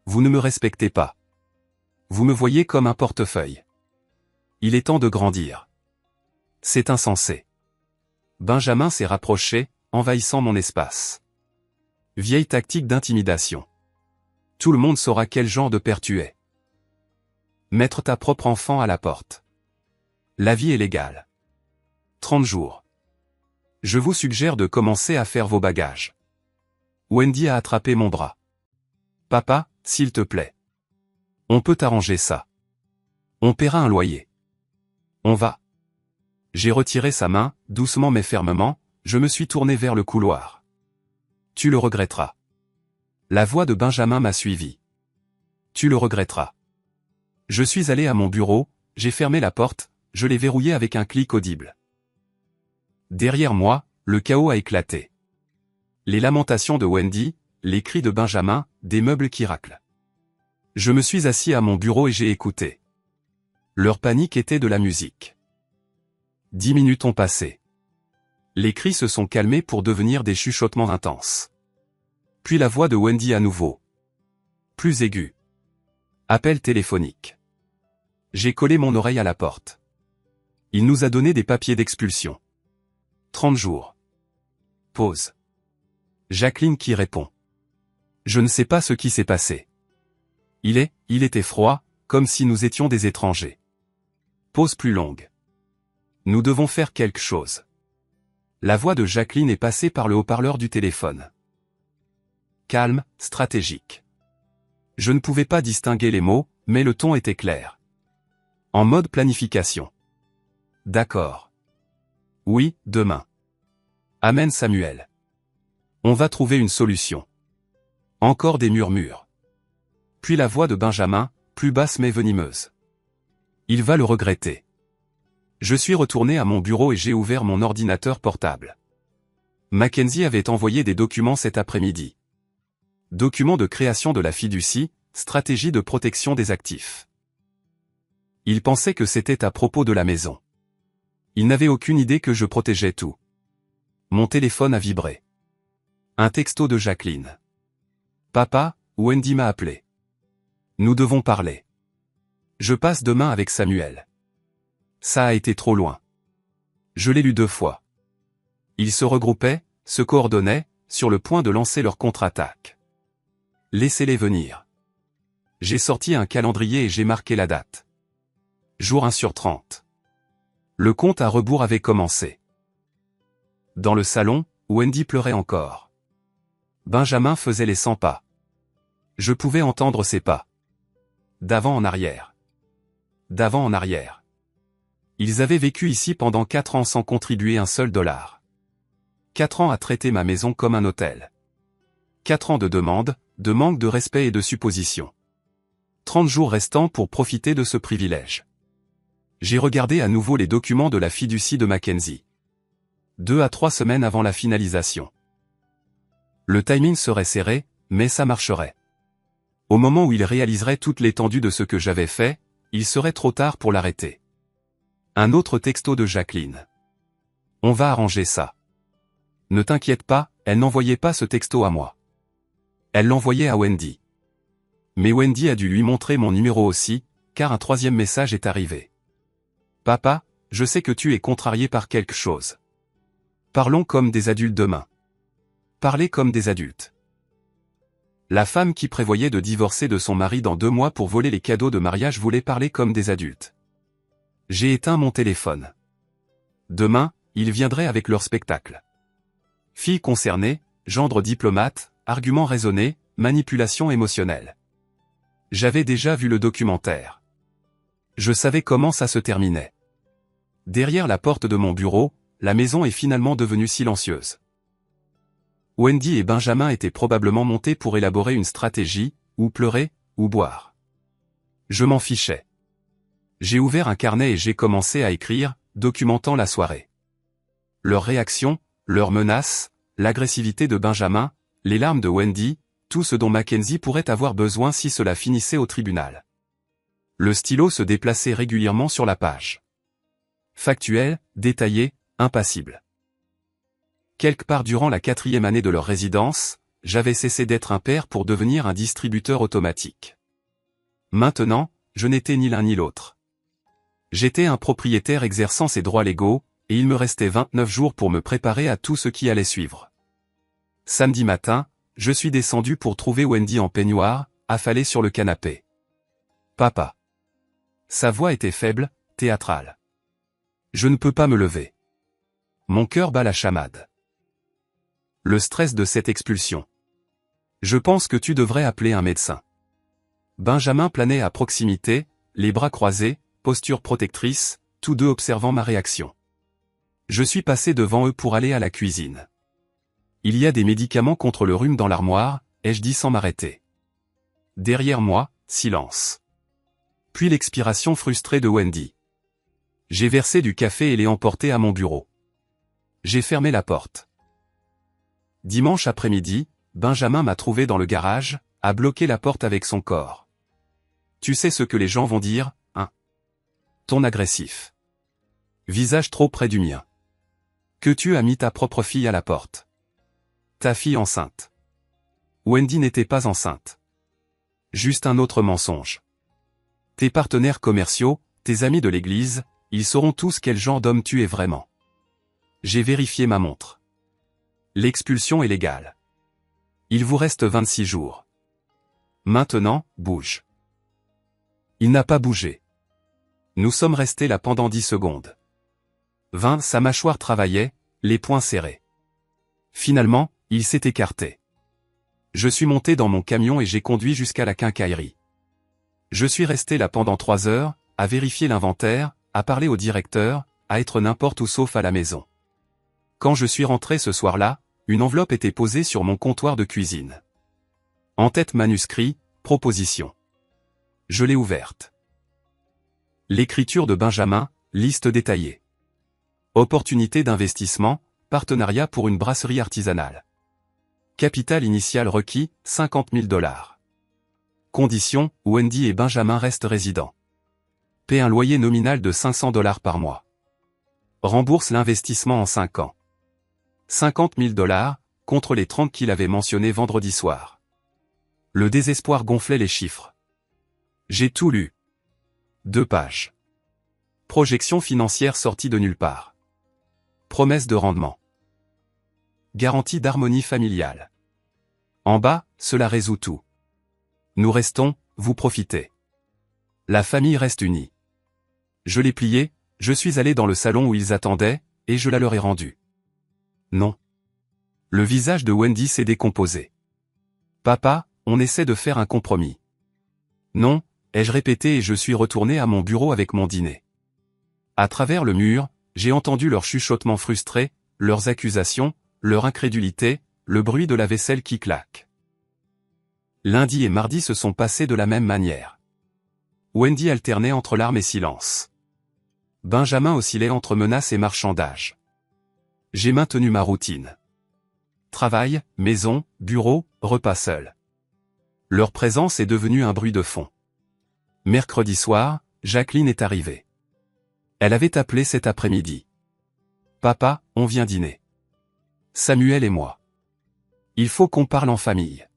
Vous ne me respectez pas. Vous me voyez comme un portefeuille. Il est temps de grandir. C'est insensé. Benjamin s'est rapproché, envahissant mon espace. Vieille tactique d'intimidation. Tout le monde saura quel genre de père tu es. Mettre ta propre enfant à la porte. La vie est légale. 30 jours. Je vous suggère de commencer à faire vos bagages. Wendy a attrapé mon bras. Papa, s'il te plaît. On peut arranger ça. On paiera un loyer. On va. J'ai retiré sa main, doucement mais fermement, je me suis tourné vers le couloir. Tu le regretteras. La voix de Benjamin m'a suivi. Tu le regretteras. Je suis allé à mon bureau, j'ai fermé la porte, je l'ai verrouillée avec un clic audible. Derrière moi, le chaos a éclaté. Les lamentations de Wendy, les cris de Benjamin, des meubles qui raclent. Je me suis assis à mon bureau et j'ai écouté. Leur panique était de la musique. 10 minutes ont passé. Les cris se sont calmés pour devenir des chuchotements intenses. Puis la voix de Wendy à nouveau. Plus aiguë. Appel téléphonique. J'ai collé mon oreille à la porte. Il nous a donné des papiers d'expulsion. 30 jours. Pause. Jacqueline qui répond. Je ne sais pas ce qui s'est passé. Il était froid, comme si nous étions des étrangers. Pause plus longue. Nous devons faire quelque chose. La voix de Jacqueline est passée par le haut-parleur du téléphone. Calme, stratégique. Je ne pouvais pas distinguer les mots, mais le ton était clair. En mode planification. D'accord. Oui, demain. Amen Samuel. On va trouver une solution. Encore des murmures. Puis la voix de Benjamin, plus basse mais venimeuse. Il va le regretter. Je suis retourné à mon bureau et j'ai ouvert mon ordinateur portable. Mackenzie avait envoyé des documents cet après-midi. Documents de création de la fiducie, stratégie de protection des actifs. Il pensait que c'était à propos de la maison. Il n'avait aucune idée que je protégeais tout. Mon téléphone a vibré. Un texto de Jacqueline. Papa, Wendy m'a appelé. Nous devons parler. Je passe demain avec Samuel. Ça a été trop loin. Je l'ai lu 2 fois. Ils se regroupaient, se coordonnaient, sur le point de lancer leur contre-attaque. Laissez-les venir. J'ai sorti un calendrier et j'ai marqué la date. Jour 1 sur 30. Le compte à rebours avait commencé. Dans le salon, Wendy pleurait encore. Benjamin faisait les 100 pas. Je pouvais entendre ses pas. D'avant en arrière. D'avant en arrière. Ils avaient vécu ici pendant 4 ans sans contribuer un seul dollar. 4 ans à traiter ma maison comme un hôtel. 4 ans de demande, de manque de respect et de supposition. 30 jours restants pour profiter de ce privilège. J'ai regardé à nouveau les documents de la fiducie de Mackenzie. 2 à 3 semaines avant la finalisation. Le timing serait serré, mais ça marcherait. Au moment où il réaliserait toute l'étendue de ce que j'avais fait, il serait trop tard pour l'arrêter. Un autre texto de Jacqueline. On va arranger ça. Ne t'inquiète pas, elle n'envoyait pas ce texto à moi. Elle l'envoyait à Wendy. Mais Wendy a dû lui montrer mon numéro aussi, car un 3e message est arrivé. Papa, je sais que tu es contrarié par quelque chose. Parlons comme des adultes demain. Parlez comme des adultes. La femme qui prévoyait de divorcer de son mari dans 2 mois pour voler les cadeaux de mariage voulait parler comme des adultes. J'ai éteint mon téléphone. Demain, ils viendraient avec leur spectacle. Fille concernée, gendre diplomate, arguments raisonnés, manipulation émotionnelle. J'avais déjà vu le documentaire. Je savais comment ça se terminait. Derrière la porte de mon bureau, la maison est finalement devenue silencieuse. Wendy et Benjamin étaient probablement montés pour élaborer une stratégie, ou pleurer, ou boire. Je m'en fichais. J'ai ouvert un carnet et j'ai commencé à écrire, documentant la soirée. Leurs réactions, leurs menaces, l'agressivité de Benjamin, les larmes de Wendy, tout ce dont Mackenzie pourrait avoir besoin si cela finissait au tribunal. Le stylo se déplaçait régulièrement sur la page. Factuel, détaillé, impassible. Quelque part durant la 4e année de leur résidence, j'avais cessé d'être un père pour devenir un distributeur automatique. Maintenant, je n'étais ni l'un ni l'autre. J'étais un propriétaire exerçant ses droits légaux, et il me restait 29 jours pour me préparer à tout ce qui allait suivre. Samedi matin, je suis descendu pour trouver Wendy en peignoir, affalée sur le canapé. Papa. Sa voix était faible, théâtrale. Je ne peux pas me lever. Mon cœur bat la chamade. Le stress de cette expulsion. Je pense que tu devrais appeler un médecin. Benjamin planait à proximité, les bras croisés, posture protectrice, tous deux observant ma réaction. Je suis passé devant eux pour aller à la cuisine. Il y a des médicaments contre le rhume dans l'armoire, ai-je dit sans m'arrêter. Derrière moi, silence. Puis l'expiration frustrée de Wendy. J'ai versé du café et l'ai emporté à mon bureau. J'ai fermé la porte. Dimanche après-midi, Benjamin m'a trouvé dans le garage, a bloqué la porte avec son corps. Tu sais ce que les gens vont dire, hein? Ton agressif. Visage trop près du mien. Que tu as mis ta propre fille à la porte. Ta fille enceinte. Wendy n'était pas enceinte. Juste un autre mensonge. Tes partenaires commerciaux, tes amis de l'église, ils sauront tous quel genre d'homme tu es vraiment. J'ai vérifié ma montre. L'expulsion est légale. Il vous reste 26 jours. Maintenant, bouge. Il n'a pas bougé. Nous sommes restés là pendant 10 secondes. 20, sa mâchoire travaillait, les poings serrés. Finalement, il s'est écarté. Je suis monté dans mon camion et j'ai conduit jusqu'à la quincaillerie. Je suis resté là pendant 3 heures, à vérifier l'inventaire, à parler au directeur, à être n'importe où sauf à la maison. Quand je suis rentré ce soir-là, une enveloppe était posée sur mon comptoir de cuisine. En tête manuscrit, proposition. Je l'ai ouverte. L'écriture de Benjamin, liste détaillée. Opportunité d'investissement, partenariat pour une brasserie artisanale. Capital initial requis, 50 000 $. Conditions, Wendy et Benjamin restent résidents. Paie un loyer nominal de 500 $ par mois. Rembourse l'investissement en 5 ans. 50 000 $, contre les 30 qu'il avait mentionnés vendredi soir. Le désespoir gonflait les chiffres. J'ai tout lu. 2 pages. Projection financière sortie de nulle part. Promesse de rendement. Garantie d'harmonie familiale. En bas, cela résout tout. Nous restons, vous profitez. La famille reste unie. Je l'ai plié, je suis allé dans le salon où ils attendaient, et je la leur ai rendue. Non. Le visage de Wendy s'est décomposé. Papa, on essaie de faire un compromis. Non, ai-je répété et je suis retourné à mon bureau avec mon dîner. À travers le mur, j'ai entendu leurs chuchotements frustrés, leurs accusations, leur incrédulité, le bruit de la vaisselle qui claque. Lundi et mardi se sont passés de la même manière. Wendy alternait entre larmes et silence. Benjamin oscillait entre menaces et marchandage. J'ai maintenu ma routine. Travail, maison, bureau, repas seul. Leur présence est devenue un bruit de fond. Mercredi soir, Jacqueline est arrivée. Elle avait appelé cet après-midi. Papa, on vient dîner. Samuel et moi. Il faut qu'on parle en famille.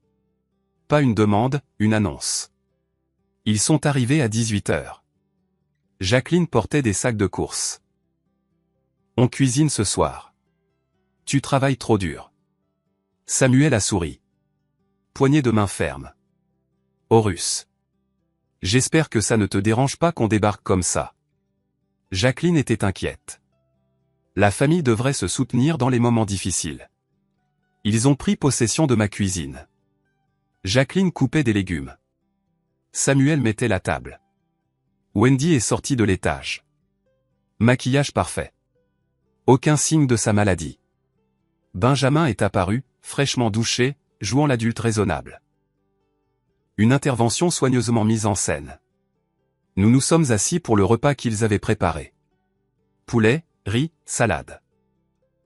Pas une demande, une annonce. Ils sont arrivés à 18 h. Jacqueline portait des sacs de course. On cuisine ce soir. Tu travailles trop dur. Samuel a souri. Poignée de main ferme. Horus. J'espère que ça ne te dérange pas qu'on débarque comme ça. Jacqueline était inquiète. La famille devrait se soutenir dans les moments difficiles. Ils ont pris possession de ma cuisine. Jacqueline coupait des légumes. Samuel mettait la table. Wendy est sortie de l'étage. Maquillage parfait. Aucun signe de sa maladie. Benjamin est apparu, fraîchement douché, jouant l'adulte raisonnable. Une intervention soigneusement mise en scène. Nous nous sommes assis pour le repas qu'ils avaient préparé. Poulet, riz, salade.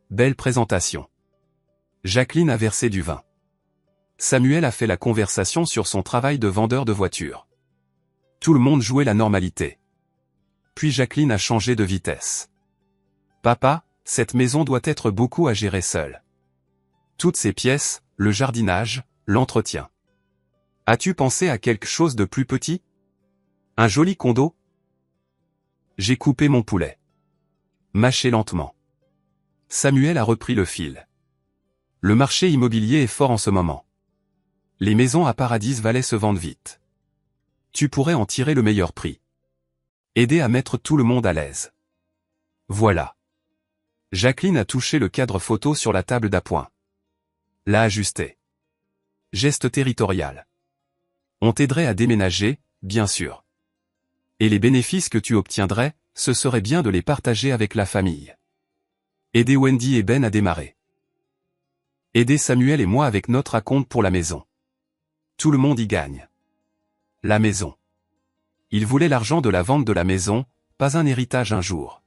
Belle présentation. Jacqueline a versé du vin. Samuel a fait la conversation sur son travail de vendeur de voitures. Tout le monde jouait la normalité. Puis Jacqueline a changé de vitesse. Papa, cette maison doit être beaucoup à gérer seule. Toutes ces pièces, le jardinage, l'entretien. As-tu pensé à quelque chose de plus petit? Un joli condo? J'ai coupé mon poulet. Mâché lentement. Samuel a repris le fil. Le marché immobilier est fort en ce moment. Les maisons à Paradis Valley se vendent vite. Tu pourrais en tirer le meilleur prix. Aider à mettre tout le monde à l'aise. Voilà. Jacqueline a touché le cadre photo sur la table d'appoint. L'a ajusté. Geste territorial. On t'aiderait à déménager, bien sûr. Et les bénéfices que tu obtiendrais, ce serait bien de les partager avec la famille. Aider Wendy et Ben à démarrer. Aider Samuel et moi avec notre acompte pour la maison. Tout le monde y gagne. La maison. Il voulait l'argent de la vente de la maison, pas un héritage un jour.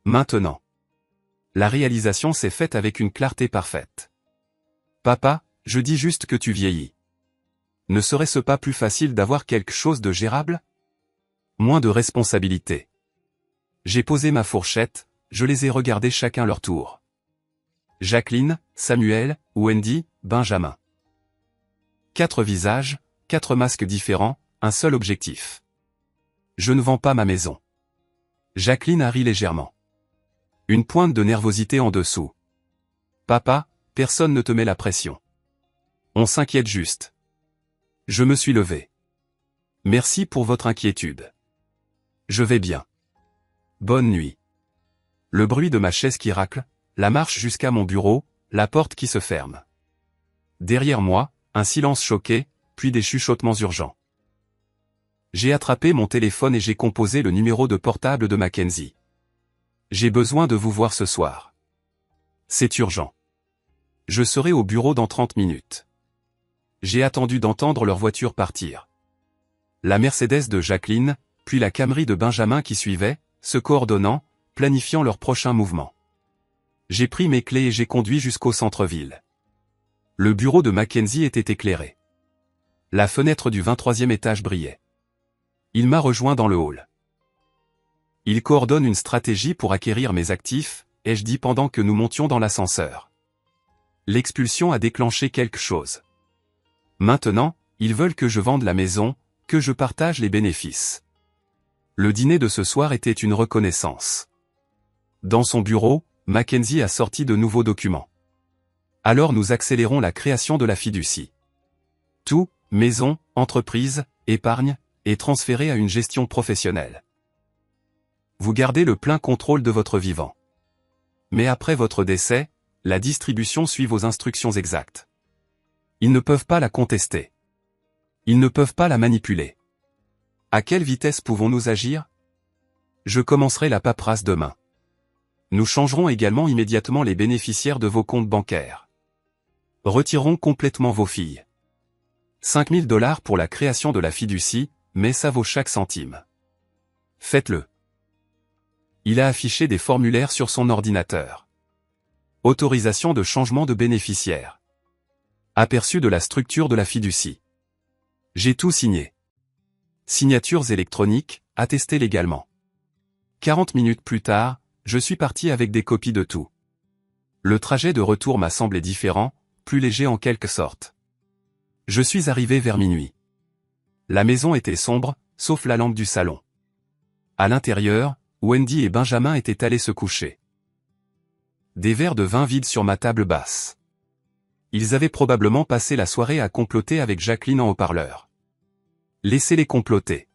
Maintenant. La réalisation s'est faite avec une clarté parfaite. Papa, je dis juste que tu vieillis. Ne serait-ce pas plus facile d'avoir quelque chose de gérable? Moins de responsabilité. J'ai posé ma fourchette, je les ai regardés chacun leur tour. Jacqueline, Samuel, Wendy, Benjamin. 4 visages, 4 masques différents, un seul objectif. Je ne vends pas ma maison. Jacqueline a ri légèrement. Une pointe de nervosité en dessous. Papa, personne ne te met la pression. On s'inquiète juste. Je me suis levé. Merci pour votre inquiétude. Je vais bien. Bonne nuit. Le bruit de ma chaise qui racle, la marche jusqu'à mon bureau, la porte qui se ferme. Derrière moi, un silence choqué, puis des chuchotements urgents. J'ai attrapé mon téléphone et j'ai composé le numéro de portable de Mackenzie. J'ai besoin de vous voir ce soir. C'est urgent. Je serai au bureau dans 30 minutes. J'ai attendu d'entendre leur voiture partir. La Mercedes de Jacqueline, puis la Camry de Benjamin qui suivait, se coordonnant, planifiant leur prochain mouvement. J'ai pris mes clés et j'ai conduit jusqu'au centre-ville. Le bureau de Mackenzie était éclairé. La fenêtre du 23e étage brillait. Il m'a rejoint dans le hall. Il coordonne une stratégie pour acquérir mes actifs, ai-je dit pendant que nous montions dans l'ascenseur. L'expulsion a déclenché quelque chose. Maintenant, ils veulent que je vende la maison, que je partage les bénéfices. Le dîner de ce soir était une reconnaissance. Dans son bureau, Mackenzie a sorti de nouveaux documents. Alors nous accélérons la création de la fiducie. Tout, maison, entreprise, épargne, est transféré à une gestion professionnelle. Vous gardez le plein contrôle de votre vivant. Mais après votre décès, la distribution suit vos instructions exactes. Ils ne peuvent pas la contester. Ils ne peuvent pas la manipuler. À quelle vitesse pouvons-nous agir? Je commencerai la paperasse demain. Nous changerons également immédiatement les bénéficiaires de vos comptes bancaires. Retirons complètement vos filles. 5 000 $ pour la création de la fiducie, mais ça vaut chaque centime. Faites-le. Il a affiché des formulaires sur son ordinateur. Autorisation de changement de bénéficiaire. Aperçu de la structure de la fiducie. J'ai tout signé. Signatures électroniques, attestées légalement. 40 minutes plus tard, je suis parti avec des copies de tout. Le trajet de retour m'a semblé différent, plus léger en quelque sorte. Je suis arrivé vers minuit. La maison était sombre, sauf la lampe du salon. À l'intérieur, Wendy et Benjamin étaient allés se coucher. Des verres de vin vides sur ma table basse. Ils avaient probablement passé la soirée à comploter avec Jacqueline en haut-parleur. Laissez-les comploter.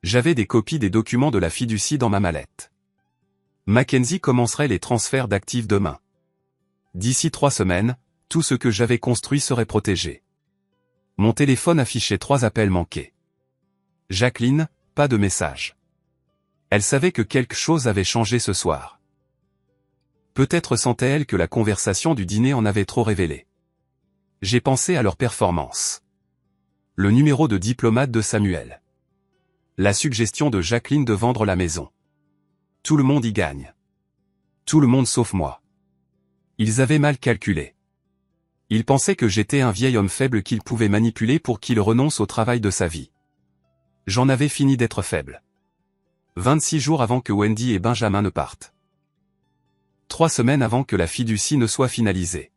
J'avais des copies des documents de la fiducie dans ma mallette. Mackenzie commencerait les transferts d'actifs demain. D'ici 3 semaines, tout ce que j'avais construit serait protégé. Mon téléphone affichait 3 appels manqués. Jacqueline, pas de message. Elle savait que quelque chose avait changé ce soir. Peut-être sentait-elle que la conversation du dîner en avait trop révélé. J'ai pensé à leur performance. Le numéro de diplomate de Samuel. La suggestion de Jacqueline de vendre la maison. Tout le monde y gagne. Tout le monde sauf moi. Ils avaient mal calculé. Ils pensaient que j'étais un vieil homme faible qu'ils pouvaient manipuler pour qu'il renonce au travail de sa vie. J'en avais fini d'être faible. 26 jours avant que Wendy et Benjamin ne partent. 3 semaines avant que la fiducie ne soit finalisée.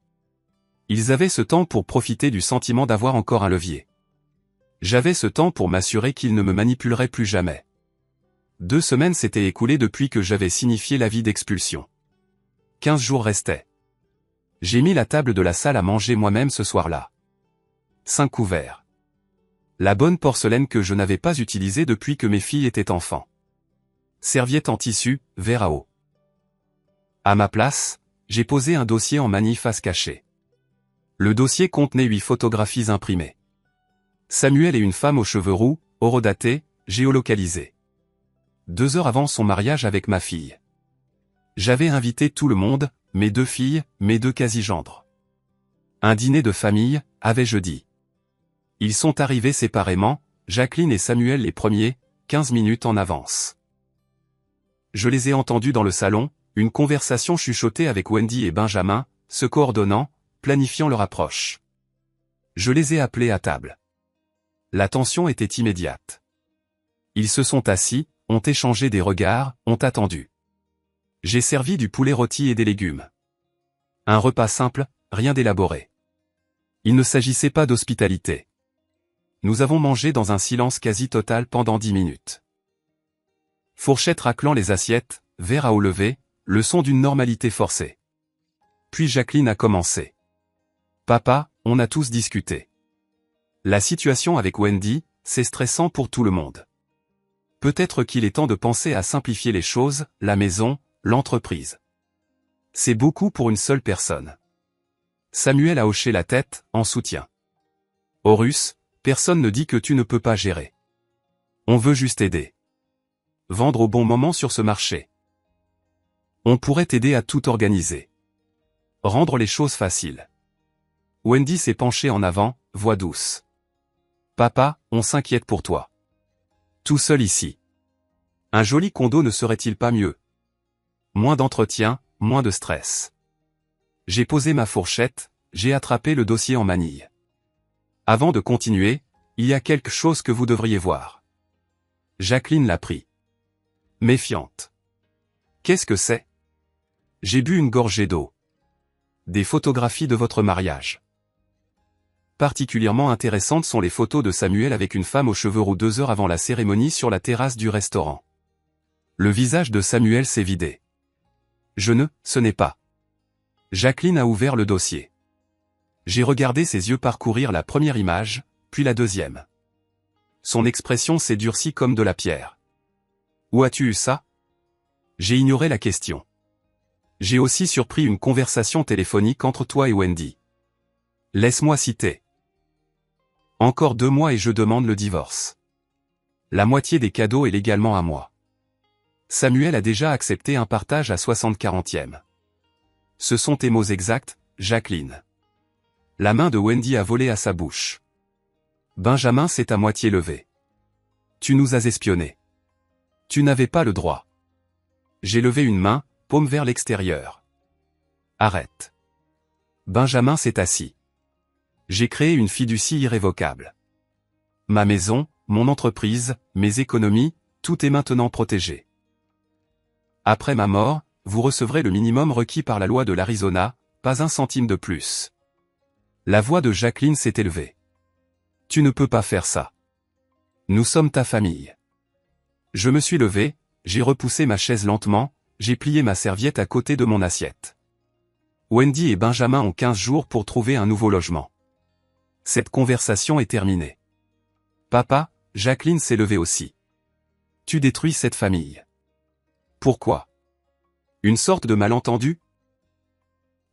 Ils avaient ce temps pour profiter du sentiment d'avoir encore un levier. J'avais ce temps pour m'assurer qu'ils ne me manipuleraient plus jamais. 2 semaines s'étaient écoulées depuis que j'avais signifié l'avis d'expulsion. 15 jours restaient. J'ai mis la table de la salle à manger moi-même ce soir-là. 5 couverts. La bonne porcelaine que je n'avais pas utilisée depuis que mes filles étaient enfants. Serviette en tissu, verre à eau. À ma place, j'ai posé un dossier en manille face cachée. Le dossier contenait 8 photographies imprimées. Samuel et une femme aux cheveux roux, horodatée, géolocalisée. 2 heures avant son mariage avec ma fille. J'avais invité tout le monde, mes 2 filles, mes 2 quasi-gendres. Un dîner de famille, avais-je dit. Ils sont arrivés séparément, Jacqueline et Samuel les premiers, 15 minutes en avance. Je les ai entendus dans le salon, une conversation chuchotée avec Wendy et Benjamin, se coordonnant, planifiant leur approche. Je les ai appelés à table. La tension était immédiate. Ils se sont assis, ont échangé des regards, ont attendu. J'ai servi du poulet rôti et des légumes. Un repas simple, rien d'élaboré. Il ne s'agissait pas d'hospitalité. Nous avons mangé dans un silence quasi total pendant 10 minutes. Fourchette raclant les assiettes, verre à eau levée, le son d'une normalité forcée. Puis Jacqueline a commencé. Papa, on a tous discuté. La situation avec Wendy, c'est stressant pour tout le monde. Peut-être qu'il est temps de penser à simplifier les choses, la maison, l'entreprise. C'est beaucoup pour une seule personne. Samuel a hoché la tête, en soutien. Horus, personne ne dit que tu ne peux pas gérer. On veut juste aider. Vendre au bon moment sur ce marché. On pourrait t'aider à tout organiser. Rendre les choses faciles. Wendy s'est penchée en avant, voix douce. Papa, on s'inquiète pour toi. Tout seul ici. Un joli condo ne serait-il pas mieux? Moins d'entretien, moins de stress. J'ai posé ma fourchette, j'ai attrapé le dossier en manille. Avant de continuer, il y a quelque chose que vous devriez voir. Jacqueline l'a pris. Méfiante. Qu'est-ce que c'est? J'ai bu une gorgée d'eau. Des photographies de votre mariage. Particulièrement intéressantes sont les photos de Samuel avec une femme aux cheveux roux 2 heures avant la cérémonie sur la terrasse du restaurant. Le visage de Samuel s'est vidé. Ce n'est pas. Jacqueline a ouvert le dossier. J'ai regardé ses yeux parcourir la première image, puis la deuxième. Son expression s'est durcie comme de la pierre. Où as-tu eu ça? J'ai ignoré la question. J'ai aussi surpris une conversation téléphonique entre toi et Wendy. Laisse-moi citer. Encore 2 mois et je demande le divorce. La moitié des cadeaux est légalement à moi. Samuel a déjà accepté un partage à 60/40. Ce sont tes mots exacts, Jacqueline. La main de Wendy a volé à sa bouche. Benjamin s'est à moitié levé. Tu nous as espionnés. Tu n'avais pas le droit. J'ai levé une main, paume vers l'extérieur. Arrête. Benjamin s'est assis. J'ai créé une fiducie irrévocable. Ma maison, mon entreprise, mes économies, tout est maintenant protégé. Après ma mort, vous recevrez le minimum requis par la loi de l'Arizona, pas un centime de plus. La voix de Jacqueline s'est élevée. Tu ne peux pas faire ça. Nous sommes ta famille. Je me suis levé, j'ai repoussé ma chaise lentement, j'ai plié ma serviette à côté de mon assiette. Wendy et Benjamin ont 15 jours pour trouver un nouveau logement. Cette conversation est terminée. Papa, Jacqueline s'est levée aussi. Tu détruis cette famille. Pourquoi? Une sorte de malentendu?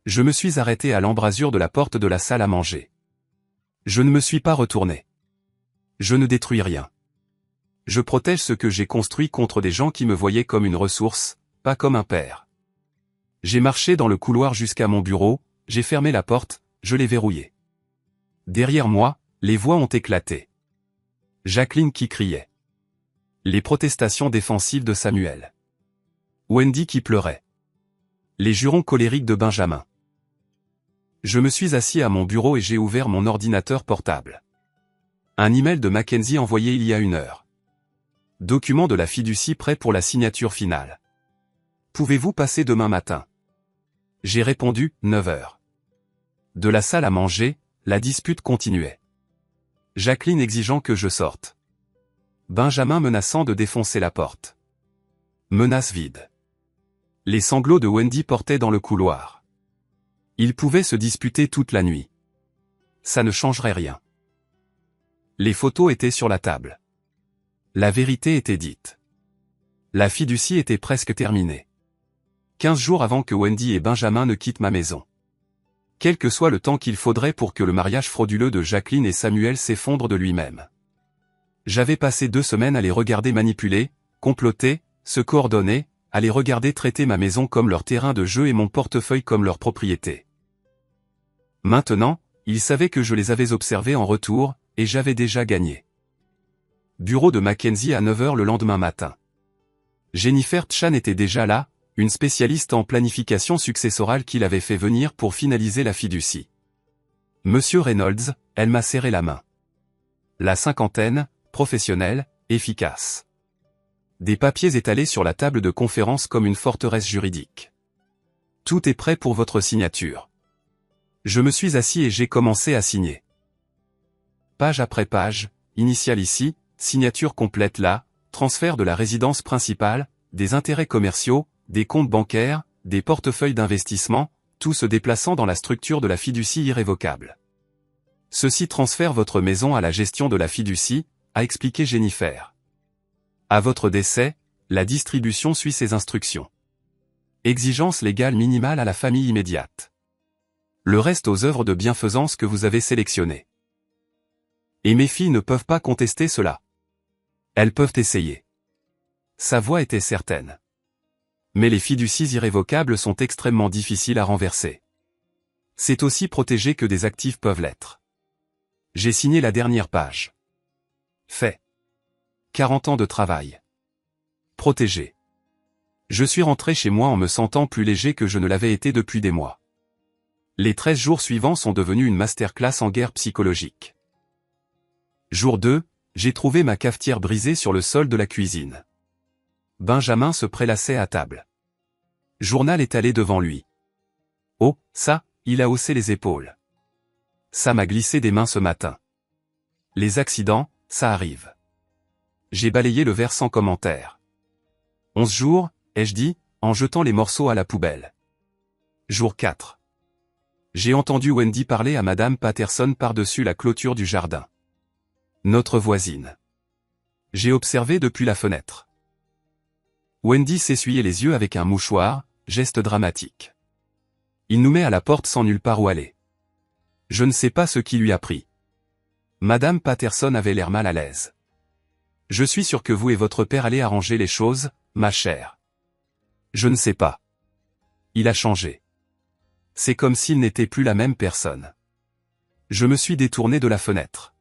Je me suis arrêté à l'embrasure de la porte de la salle à manger. Je ne me suis pas retourné. Je ne détruis rien. Je protège ce que j'ai construit contre des gens qui me voyaient comme une ressource, pas comme un père. J'ai marché dans le couloir jusqu'à mon bureau, j'ai fermé la porte, je l'ai verrouillée. Derrière moi, les voix ont éclaté. Jacqueline qui criait. Les protestations défensives de Samuel. Wendy qui pleurait. Les jurons colériques de Benjamin. Je me suis assis à mon bureau et j'ai ouvert mon ordinateur portable. Un email de Mackenzie envoyé il y a 1 heure. Document de la fiducie prêt pour la signature finale. Pouvez-vous passer demain matin? J'ai répondu, 9 heures. De la salle à manger, la dispute continuait. Jacqueline exigeant que je sorte. Benjamin menaçant de défoncer la porte. Menace vide. Les sanglots de Wendy portaient dans le couloir. Ils pouvaient se disputer toute la nuit. Ça ne changerait rien. Les photos étaient sur la table. La vérité était dite. La fiducie était presque terminée. 15 jours avant que Wendy et Benjamin ne quittent ma maison. Quel que soit le temps qu'il faudrait pour que le mariage frauduleux de Jacqueline et Samuel s'effondre de lui-même. J'avais passé 2 semaines à les regarder manipuler, comploter, se coordonner, à les regarder traiter ma maison comme leur terrain de jeu et mon portefeuille comme leur propriété. Maintenant, ils savaient que je les avais observés en retour, et j'avais déjà gagné. Bureau de Mackenzie à 9 heures le lendemain matin. Jennifer Chan était déjà là, une spécialiste en planification successorale qu'il avait fait venir pour finaliser la fiducie. Monsieur Reynolds, elle m'a serré la main. La cinquantaine, professionnelle, efficace. Des papiers étalés sur la table de conférence comme une forteresse juridique. Tout est prêt pour votre signature. Je me suis assis et j'ai commencé à signer. Page après page, initiale ici, signature complète là, transfert de la résidence principale, des intérêts commerciaux, des comptes bancaires, des portefeuilles d'investissement, tout se déplaçant dans la structure de la fiducie irrévocable. Ceci transfère votre maison à la gestion de la fiducie, a expliqué Jennifer. À votre décès, la distribution suit ses instructions. Exigence légale minimale à la famille immédiate. Le reste aux œuvres de bienfaisance que vous avez sélectionnées. Et mes filles ne peuvent pas contester cela. Elles peuvent essayer. Sa voix était certaine. Mais les fiducies irrévocables sont extrêmement difficiles à renverser. C'est aussi protégé que des actifs peuvent l'être. J'ai signé la dernière page. Fait. 40 ans de travail. Protégé. Je suis rentré chez moi en me sentant plus léger que je ne l'avais été depuis des mois. Les 13 jours suivants sont devenus une masterclass en guerre psychologique. Jour 2, j'ai trouvé ma cafetière brisée sur le sol de la cuisine. Benjamin se prélassait à table. Journal étalé devant lui. Oh, ça, il a haussé les épaules. Ça m'a glissé des mains ce matin. Les accidents, ça arrive. J'ai balayé le verre sans commentaire. 11 jours, ai-je dit, en jetant les morceaux à la poubelle. Jour 4. J'ai entendu Wendy parler à Madame Patterson par-dessus la clôture du jardin. Notre voisine. J'ai observé depuis la fenêtre. Wendy s'essuyait les yeux avec un mouchoir, geste dramatique. Il nous met à la porte sans nulle part où aller. Je ne sais pas ce qui lui a pris. Madame Patterson avait l'air mal à l'aise. Je suis sûr que vous et votre père allez arranger les choses, ma chère. Je ne sais pas. Il a changé. C'est comme s'il n'était plus la même personne. Je me suis détourné de la fenêtre.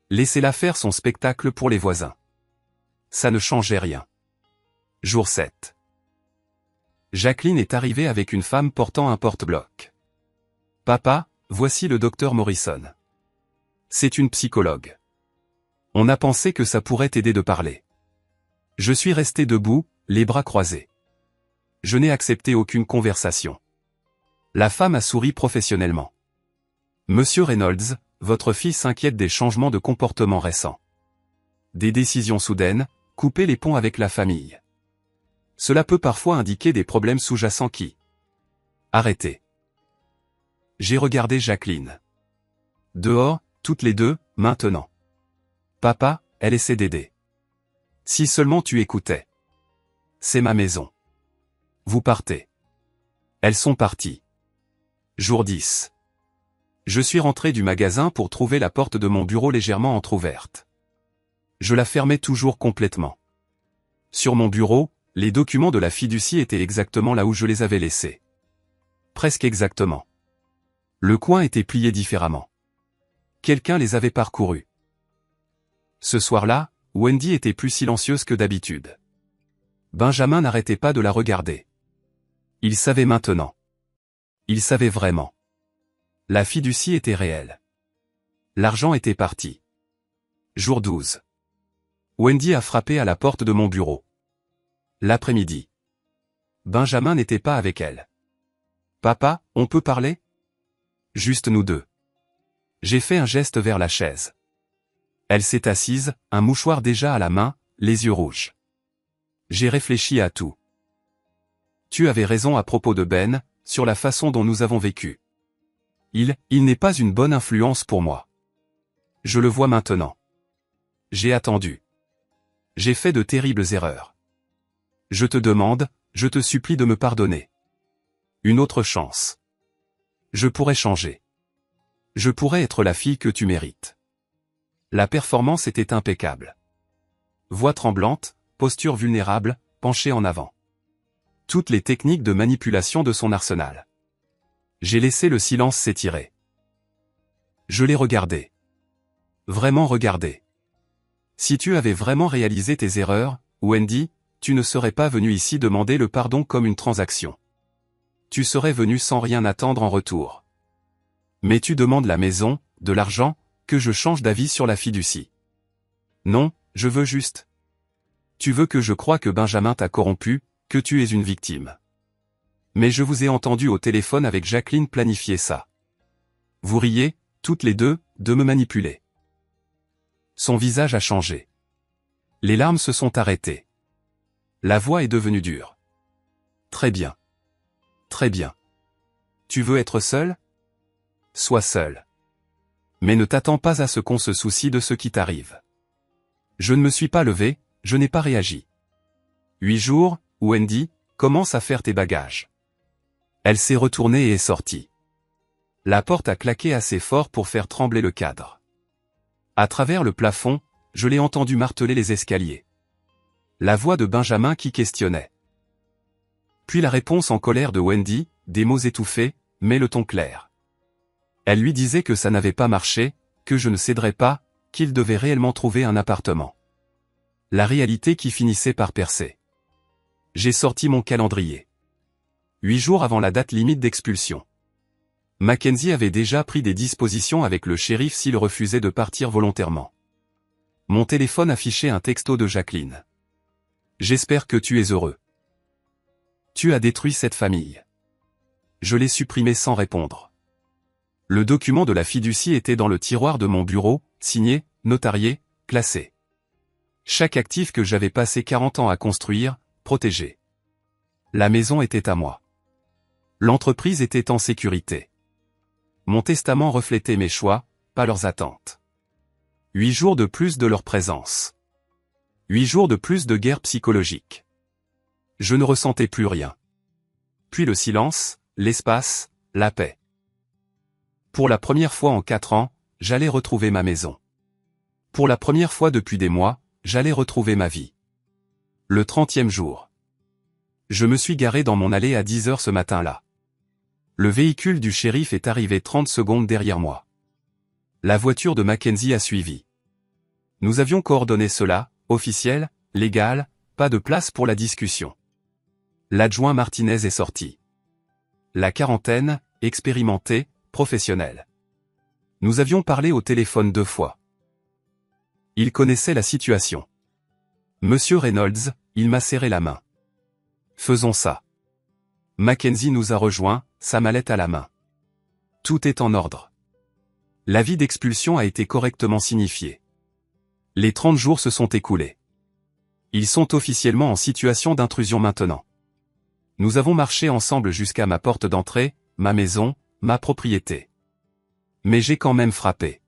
Laissez-la faire son spectacle pour les voisins. Ça ne changeait rien. Jour 7. Jacqueline est arrivée avec une femme portant un porte-bloc. Papa, voici le docteur Morrison. C'est une psychologue. On a pensé que ça pourrait t'aider de parler. Je suis resté debout, les bras croisés. Je n'ai accepté aucune conversation. La femme a souri professionnellement. Monsieur Reynolds, votre fille s'inquiète des changements de comportement récents. Des décisions soudaines, couper les ponts avec la famille. Cela peut parfois indiquer des problèmes sous-jacents qui... Arrêtez. J'ai regardé Jacqueline. Dehors, toutes les deux, maintenant. Papa, elle essaie d'aider. Si seulement tu écoutais. C'est ma maison. Vous partez. Elles sont parties. Jour 10. Je suis rentré du magasin pour trouver la porte de mon bureau légèrement entr'ouverte. Je la fermais toujours complètement. Sur mon bureau, les documents de la fiducie étaient exactement là où je les avais laissés. Presque exactement. Le coin était plié différemment. Quelqu'un les avait parcourus. Ce soir-là, Wendy était plus silencieuse que d'habitude. Benjamin n'arrêtait pas de la regarder. Il savait maintenant. Il savait vraiment. La fiducie était réelle. L'argent était parti. Jour 12. Wendy a frappé à la porte de mon bureau. L'après-midi. Benjamin n'était pas avec elle. Papa, on peut parler? Juste nous deux. J'ai fait un geste vers la chaise. Elle s'est assise, un mouchoir déjà à la main, les yeux rouges. J'ai réfléchi à tout. Tu avais raison à propos de Ben, sur la façon dont nous avons vécu. Il n'est pas une bonne influence pour moi. Je le vois maintenant. J'ai attendu. J'ai fait de terribles erreurs. Je te demande, je te supplie de me pardonner. Une autre chance. Je pourrais changer. Je pourrais être la fille que tu mérites. La performance était impeccable. Voix tremblante, posture vulnérable, penchée en avant. Toutes les techniques de manipulation de son arsenal. J'ai laissé le silence s'étirer. Je l'ai regardé. Vraiment regardé. Si tu avais vraiment réalisé tes erreurs, Wendy, tu ne serais pas venu ici demander le pardon comme une transaction. Tu serais venu sans rien attendre en retour. Mais tu demandes la maison, de l'argent, que je change d'avis sur la fiducie. Non, je veux juste. Tu veux que je croie que Benjamin t'a corrompu, que tu es une victime. Mais je vous ai entendu au téléphone avec Jacqueline planifier ça. Vous riez, toutes les deux, de me manipuler. Son visage a changé. Les larmes se sont arrêtées. La voix est devenue dure. Très bien. Très bien. Tu veux être seul? Sois seul. Mais ne t'attends pas à ce qu'on se soucie de ce qui t'arrive. Je ne me suis pas levé, je n'ai pas réagi. 8 jours, Wendy, commence à faire tes bagages. Elle s'est retournée et est sortie. La porte a claqué assez fort pour faire trembler le cadre. À travers le plafond, je l'ai entendu marteler les escaliers. La voix de Benjamin qui questionnait. Puis la réponse en colère de Wendy, des mots étouffés, mais le ton clair. Elle lui disait que ça n'avait pas marché, que je ne céderais pas, qu'il devait réellement trouver un appartement. La réalité qui finissait par percer. J'ai sorti mon calendrier. 8 jours avant la date limite d'expulsion. Mackenzie avait déjà pris des dispositions avec le shérif s'il refusait de partir volontairement. Mon téléphone affichait un texto de Jacqueline. J'espère que tu es heureux. Tu as détruit cette famille. Je l'ai supprimé sans répondre. Le document de la fiducie était dans le tiroir de mon bureau, signé, notarié, classé. Chaque actif que j'avais passé 40 ans à construire, protégé. La maison était à moi. L'entreprise était en sécurité. Mon testament reflétait mes choix, pas leurs attentes. 8 jours de plus de leur présence. 8 jours de plus de guerre psychologique. Je ne ressentais plus rien. Puis le silence, l'espace, la paix. Pour la première fois en 4 ans, j'allais retrouver ma maison. Pour la première fois depuis des mois, j'allais retrouver ma vie. Le 30e jour. Je me suis garé dans mon allée à 10 heures ce matin-là. Le véhicule du shérif est arrivé 30 secondes derrière moi. La voiture de Mackenzie a suivi. Nous avions coordonné cela, officiel, légal, pas de place pour la discussion. L'adjoint Martinez est sorti. La quarantaine, expérimenté, professionnel. Nous avions parlé au téléphone 2 fois. Il connaissait la situation. Monsieur Reynolds, il m'a serré la main. Faisons ça. Mackenzie nous a rejoints, sa mallette à la main. Tout est en ordre. L'avis d'expulsion a été correctement signifié. Les 30 jours se sont écoulés. Ils sont officiellement en situation d'intrusion maintenant. Nous avons marché ensemble jusqu'à ma porte d'entrée, ma maison, ma propriété. Mais j'ai quand même frappé.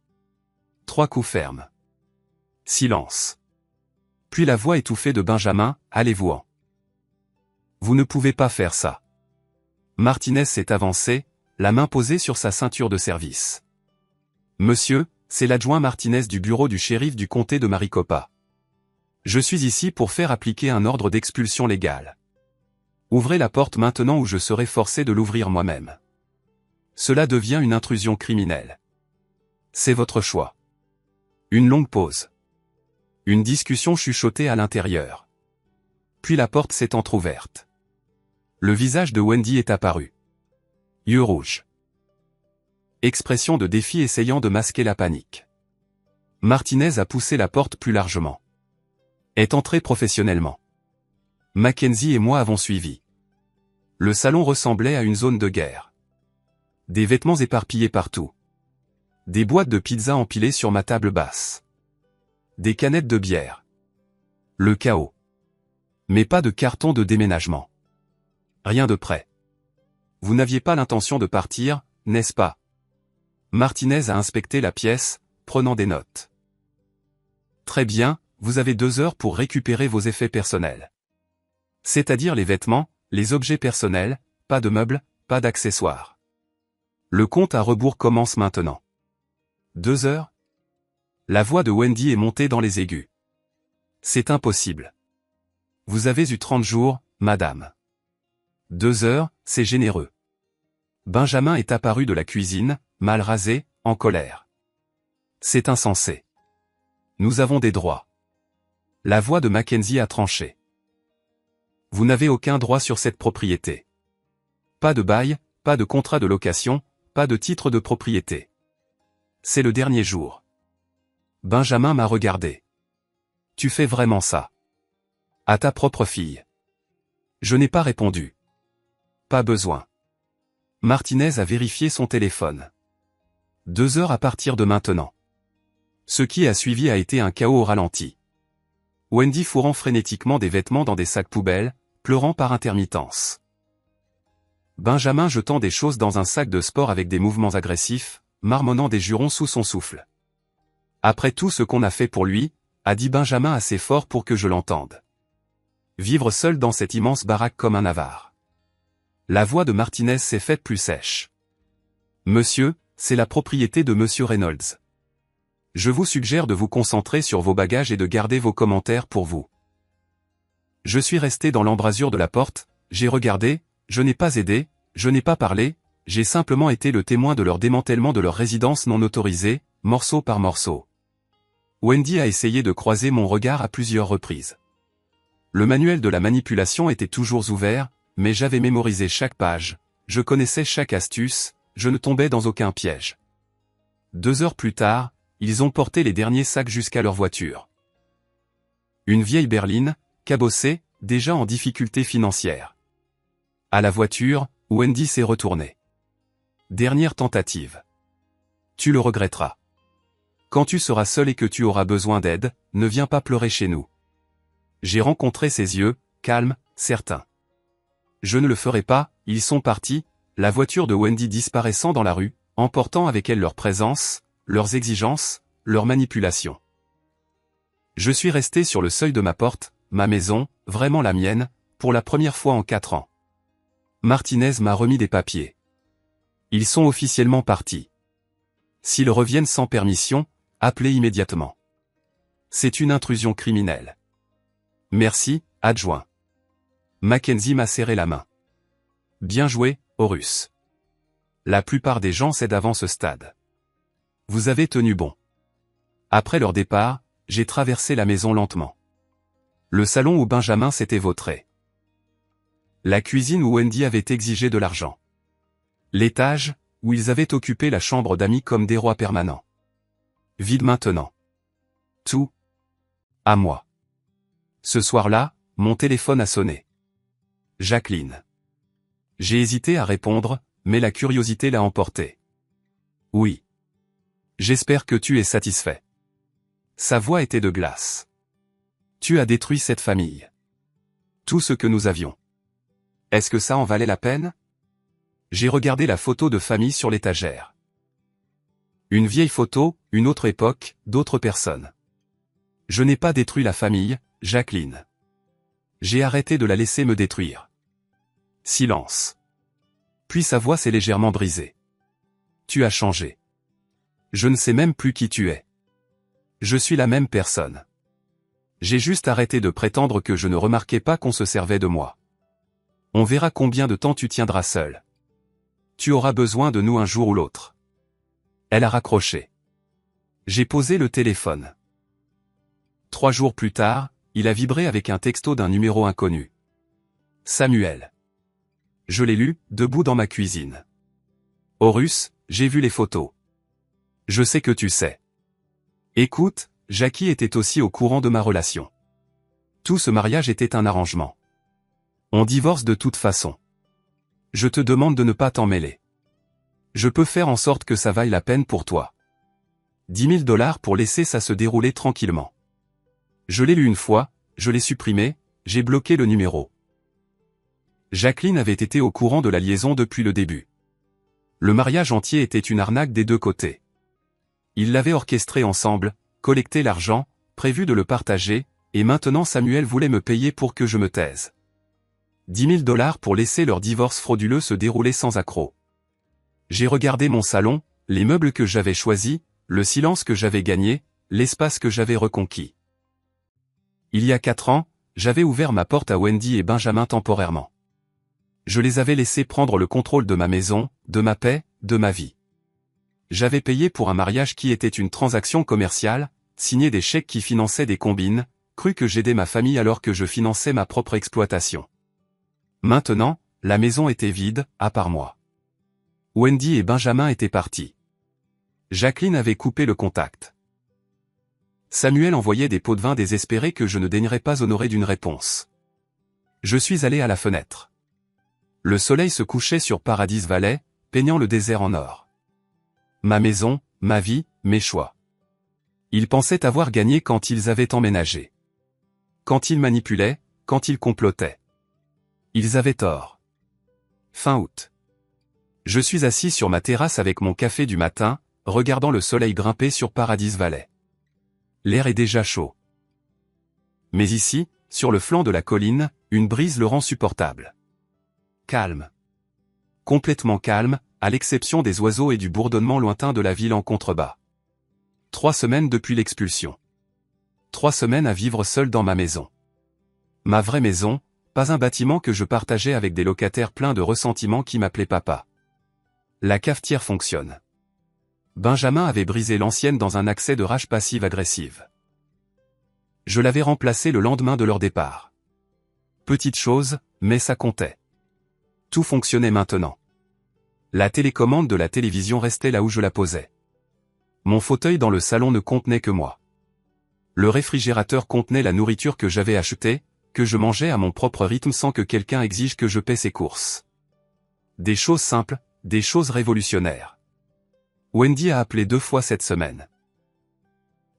3 coups fermes. Silence. Puis la voix étouffée de Benjamin, allez-vous-en. Vous ne pouvez pas faire ça. Martinez s'est avancé, la main posée sur sa ceinture de service. Monsieur, c'est l'adjoint Martinez du bureau du shérif du comté de Maricopa. Je suis ici pour faire appliquer un ordre d'expulsion légale. Ouvrez la porte maintenant ou je serai forcé de l'ouvrir moi-même. Cela devient une intrusion criminelle. C'est votre choix. Une longue pause. Une discussion chuchotée à l'intérieur. Puis la porte s'est entr'ouverte. Le visage de Wendy est apparu. Yeux rouges. Expression de défi essayant de masquer la panique. Martinez a poussé la porte plus largement. Est entré professionnellement. Mackenzie et moi avons suivi. Le salon ressemblait à une zone de guerre. Des vêtements éparpillés partout. Des boîtes de pizza empilées sur ma table basse. Des canettes de bière. Le chaos. Mais pas de carton de déménagement. Rien de prêt. Vous n'aviez pas l'intention de partir, n'est-ce pas? Martinez a inspecté la pièce, prenant des notes. Très bien, vous avez 2 heures pour récupérer vos effets personnels. C'est-à-dire les vêtements, les objets personnels, pas de meubles, pas d'accessoires. Le compte à rebours commence maintenant. 2 heures? La voix de Wendy est montée dans les aigus. C'est impossible. Vous avez eu 30 jours, madame. 2 heures, c'est généreux. Benjamin est apparu de la cuisine, mal rasé, en colère. C'est insensé. Nous avons des droits. La voix de Mackenzie a tranché. Vous n'avez aucun droit sur cette propriété. Pas de bail, pas de contrat de location, pas de titre de propriété. C'est le dernier jour. Benjamin m'a regardé. Tu fais vraiment ça? À ta propre fille. Je n'ai pas répondu. Pas besoin. Martinez a vérifié son téléphone. 2 heures à partir de maintenant. Ce qui a suivi a été un chaos au ralenti. Wendy fourrant frénétiquement des vêtements dans des sacs poubelles, pleurant par intermittence. Benjamin jetant des choses dans un sac de sport avec des mouvements agressifs, marmonnant des jurons sous son souffle. Après tout ce qu'on a fait pour lui, a dit Benjamin assez fort pour que je l'entende. Vivre seul dans cette immense baraque comme un avare. La voix de Martinez s'est faite plus sèche. Monsieur, c'est la propriété de Monsieur Reynolds. Je vous suggère de vous concentrer sur vos bagages et de garder vos commentaires pour vous. Je suis resté dans l'embrasure de la porte, j'ai regardé, je n'ai pas aidé, je n'ai pas parlé, j'ai simplement été le témoin de leur démantèlement de leur résidence non autorisée, morceau par morceau. Wendy a essayé de croiser mon regard à plusieurs reprises. Le manuel de la manipulation était toujours ouvert, mais j'avais mémorisé chaque page, je connaissais chaque astuce, je ne tombais dans aucun piège. 2 heures plus tard, ils ont porté les derniers sacs jusqu'à leur voiture. Une vieille berline, cabossée, déjà en difficulté financière. À la voiture, Wendy s'est retournée. Dernière tentative. Tu le regretteras. Quand tu seras seul et que tu auras besoin d'aide, ne viens pas pleurer chez nous. J'ai rencontré ses yeux, calmes, certains. Je ne le ferai pas, ils sont partis, la voiture de Wendy disparaissant dans la rue, emportant avec elle leur présence, leurs exigences, leurs manipulations. Je suis resté sur le seuil de ma porte, ma maison, vraiment la mienne, pour la première fois en 4 ans. Martinez m'a remis des papiers. Ils sont officiellement partis. S'ils reviennent sans permission, appelez immédiatement. C'est une intrusion criminelle. Merci, adjoint. Mackenzie m'a serré la main. Bien joué, Horus. La plupart des gens cèdent avant ce stade. Vous avez tenu bon. Après leur départ, j'ai traversé la maison lentement. Le salon où Benjamin s'était vautré. La cuisine où Wendy avait exigé de l'argent. L'étage, où ils avaient occupé la chambre d'amis comme des rois permanents. Vide maintenant. Tout. À moi. Ce soir-là, mon téléphone a sonné. Jacqueline. J'ai hésité à répondre, mais la curiosité l'a emporté. Oui. J'espère que tu es satisfait. Sa voix était de glace. Tu as détruit cette famille. Tout ce que nous avions. Est-ce que ça en valait la peine? J'ai regardé la photo de famille sur l'étagère. Une vieille photo, une autre époque, d'autres personnes. Je n'ai pas détruit la famille, Jacqueline. J'ai arrêté de la laisser me détruire. Silence. Puis sa voix s'est légèrement brisée. Tu as changé. Je ne sais même plus qui tu es. Je suis la même personne. J'ai juste arrêté de prétendre que je ne remarquais pas qu'on se servait de moi. On verra combien de temps tu tiendras seul. Tu auras besoin de nous un jour ou l'autre. Elle a raccroché. J'ai posé le téléphone. 3 jours plus tard, il a vibré avec un texto d'un numéro inconnu. Samuel. Je l'ai lu, debout dans ma cuisine. Horus, j'ai vu les photos. Je sais que tu sais. Écoute, Jackie était aussi au courant de ma relation. Tout ce mariage était un arrangement. On divorce de toute façon. Je te demande de ne pas t'en mêler. Je peux faire en sorte que ça vaille la peine pour toi. 10 000 $ pour laisser ça se dérouler tranquillement. Je l'ai lu une fois, je l'ai supprimé, j'ai bloqué le numéro. Jacqueline avait été au courant de la liaison depuis le début. Le mariage entier était une arnaque des deux côtés. Ils l'avaient orchestré ensemble, collecté l'argent, prévu de le partager, et maintenant Samuel voulait me payer pour que je me taise. 10 000 $ pour laisser leur divorce frauduleux se dérouler sans accroc. J'ai regardé mon salon, les meubles que j'avais choisis, le silence que j'avais gagné, l'espace que j'avais reconquis. Il y a 4 ans, j'avais ouvert ma porte à Wendy et Benjamin temporairement. Je les avais laissés prendre le contrôle de ma maison, de ma paix, de ma vie. J'avais payé pour un mariage qui était une transaction commerciale, signé des chèques qui finançaient des combines, cru que j'aidais ma famille alors que je finançais ma propre exploitation. Maintenant, la maison était vide, à part moi. Wendy et Benjamin étaient partis. Jacqueline avait coupé le contact. Samuel envoyait des pots de vin désespérés que je ne daignerais pas honorer d'une réponse. Je suis allé à la fenêtre. Le soleil se couchait sur Paradise Valley, peignant le désert en or. Ma maison, ma vie, mes choix. Ils pensaient avoir gagné quand ils avaient emménagé. Quand ils manipulaient, quand ils complotaient. Ils avaient tort. Fin août. Je suis assis sur ma terrasse avec mon café du matin, regardant le soleil grimper sur Paradise Valley. L'air est déjà chaud. Mais ici, sur le flanc de la colline, une brise le rend supportable. Calme. Complètement calme, à l'exception des oiseaux et du bourdonnement lointain de la ville en contrebas. 3 semaines depuis l'expulsion. 3 semaines à vivre seul dans ma maison. Ma vraie maison, pas un bâtiment que je partageais avec des locataires pleins de ressentiments qui m'appelaient papa. La cafetière fonctionne. Benjamin avait brisé l'ancienne dans un accès de rage passive-agressive. Je l'avais remplacée le lendemain de leur départ. Petite chose, mais ça comptait. Tout fonctionnait maintenant. La télécommande de la télévision restait là où je la posais. Mon fauteuil dans le salon ne contenait que moi. Le réfrigérateur contenait la nourriture que j'avais achetée, que je mangeais à mon propre rythme sans que quelqu'un exige que je paie ses courses. Des choses simples, des choses révolutionnaires. Wendy a appelé 2 fois cette semaine.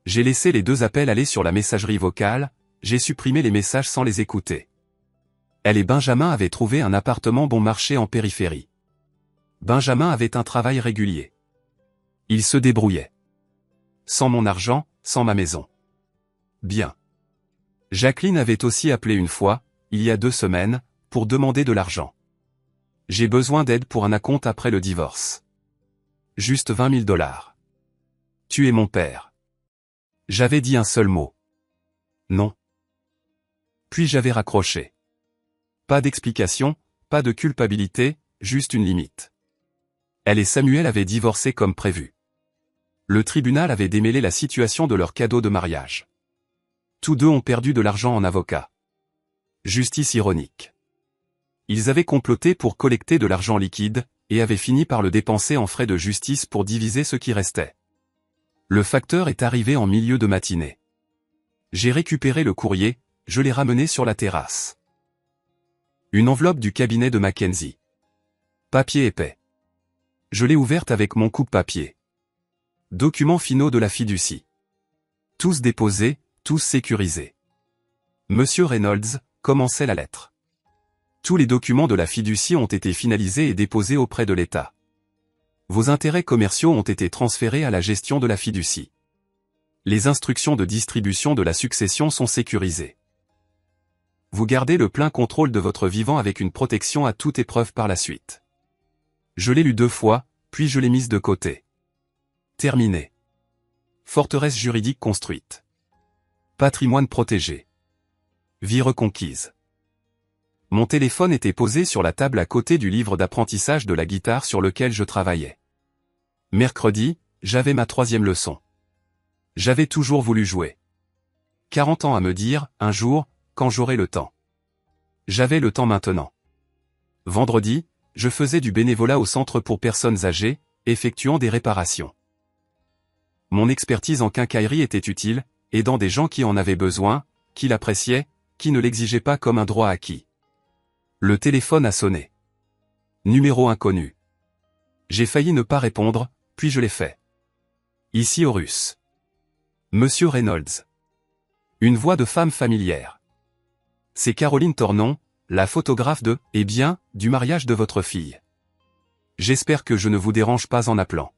J'ai laissé les 2 appels aller sur la messagerie vocale, j'ai supprimé les messages sans les écouter. Elle et Benjamin avaient trouvé un appartement bon marché en périphérie. Benjamin avait un travail régulier. Il se débrouillait. Sans mon argent, sans ma maison. Bien. Jacqueline avait aussi appelé une fois, il y a 2 semaines, pour demander de l'argent. J'ai besoin d'aide pour un acompte après le divorce. Juste $20 000. Tu es mon père. J'avais dit un seul mot. Non. Puis j'avais raccroché. Pas d'explication, pas de culpabilité, juste une limite. Elle et Samuel avaient divorcé comme prévu. Le tribunal avait démêlé la situation de leur cadeau de mariage. Tous 2 ont perdu de l'argent en avocat. Justice ironique. Ils avaient comploté pour collecter de l'argent liquide, et avaient fini par le dépenser en frais de justice pour diviser ce qui restait. Le facteur est arrivé en milieu de matinée. J'ai récupéré le courrier, je l'ai ramené sur la terrasse. Une enveloppe du cabinet de Mackenzie. Papier épais. Je l'ai ouverte avec mon coupe-papier. Documents finaux de la fiducie. Tous déposés, tous sécurisés. Monsieur Reynolds, commençait la lettre. Tous les documents de la fiducie ont été finalisés et déposés auprès de l'État. Vos intérêts commerciaux ont été transférés à la gestion de la fiducie. Les instructions de distribution de la succession sont sécurisées. Vous gardez le plein contrôle de votre vivant avec une protection à toute épreuve par la suite. Je l'ai lu 2 fois, puis je l'ai mise de côté. Terminé. Forteresse juridique construite. Patrimoine protégé. Vie reconquise. Mon téléphone était posé sur la table à côté du livre d'apprentissage de la guitare sur lequel je travaillais. Mercredi, j'avais ma 3e leçon. J'avais toujours voulu jouer. 40 ans à me dire, un jour, quand j'aurai le temps. J'avais le temps maintenant. Vendredi, je faisais du bénévolat au centre pour personnes âgées, effectuant des réparations. Mon expertise en quincaillerie était utile, aidant des gens qui en avaient besoin, qui l'appréciaient, qui ne l'exigeaient pas comme un droit acquis. Le téléphone a sonné. Numéro inconnu. J'ai failli ne pas répondre, puis je l'ai fait. Ici Horus. Monsieur Reynolds. Une voix de femme familière. C'est Caroline Tornon, la photographe du mariage de votre fille. J'espère que je ne vous dérange pas en appelant.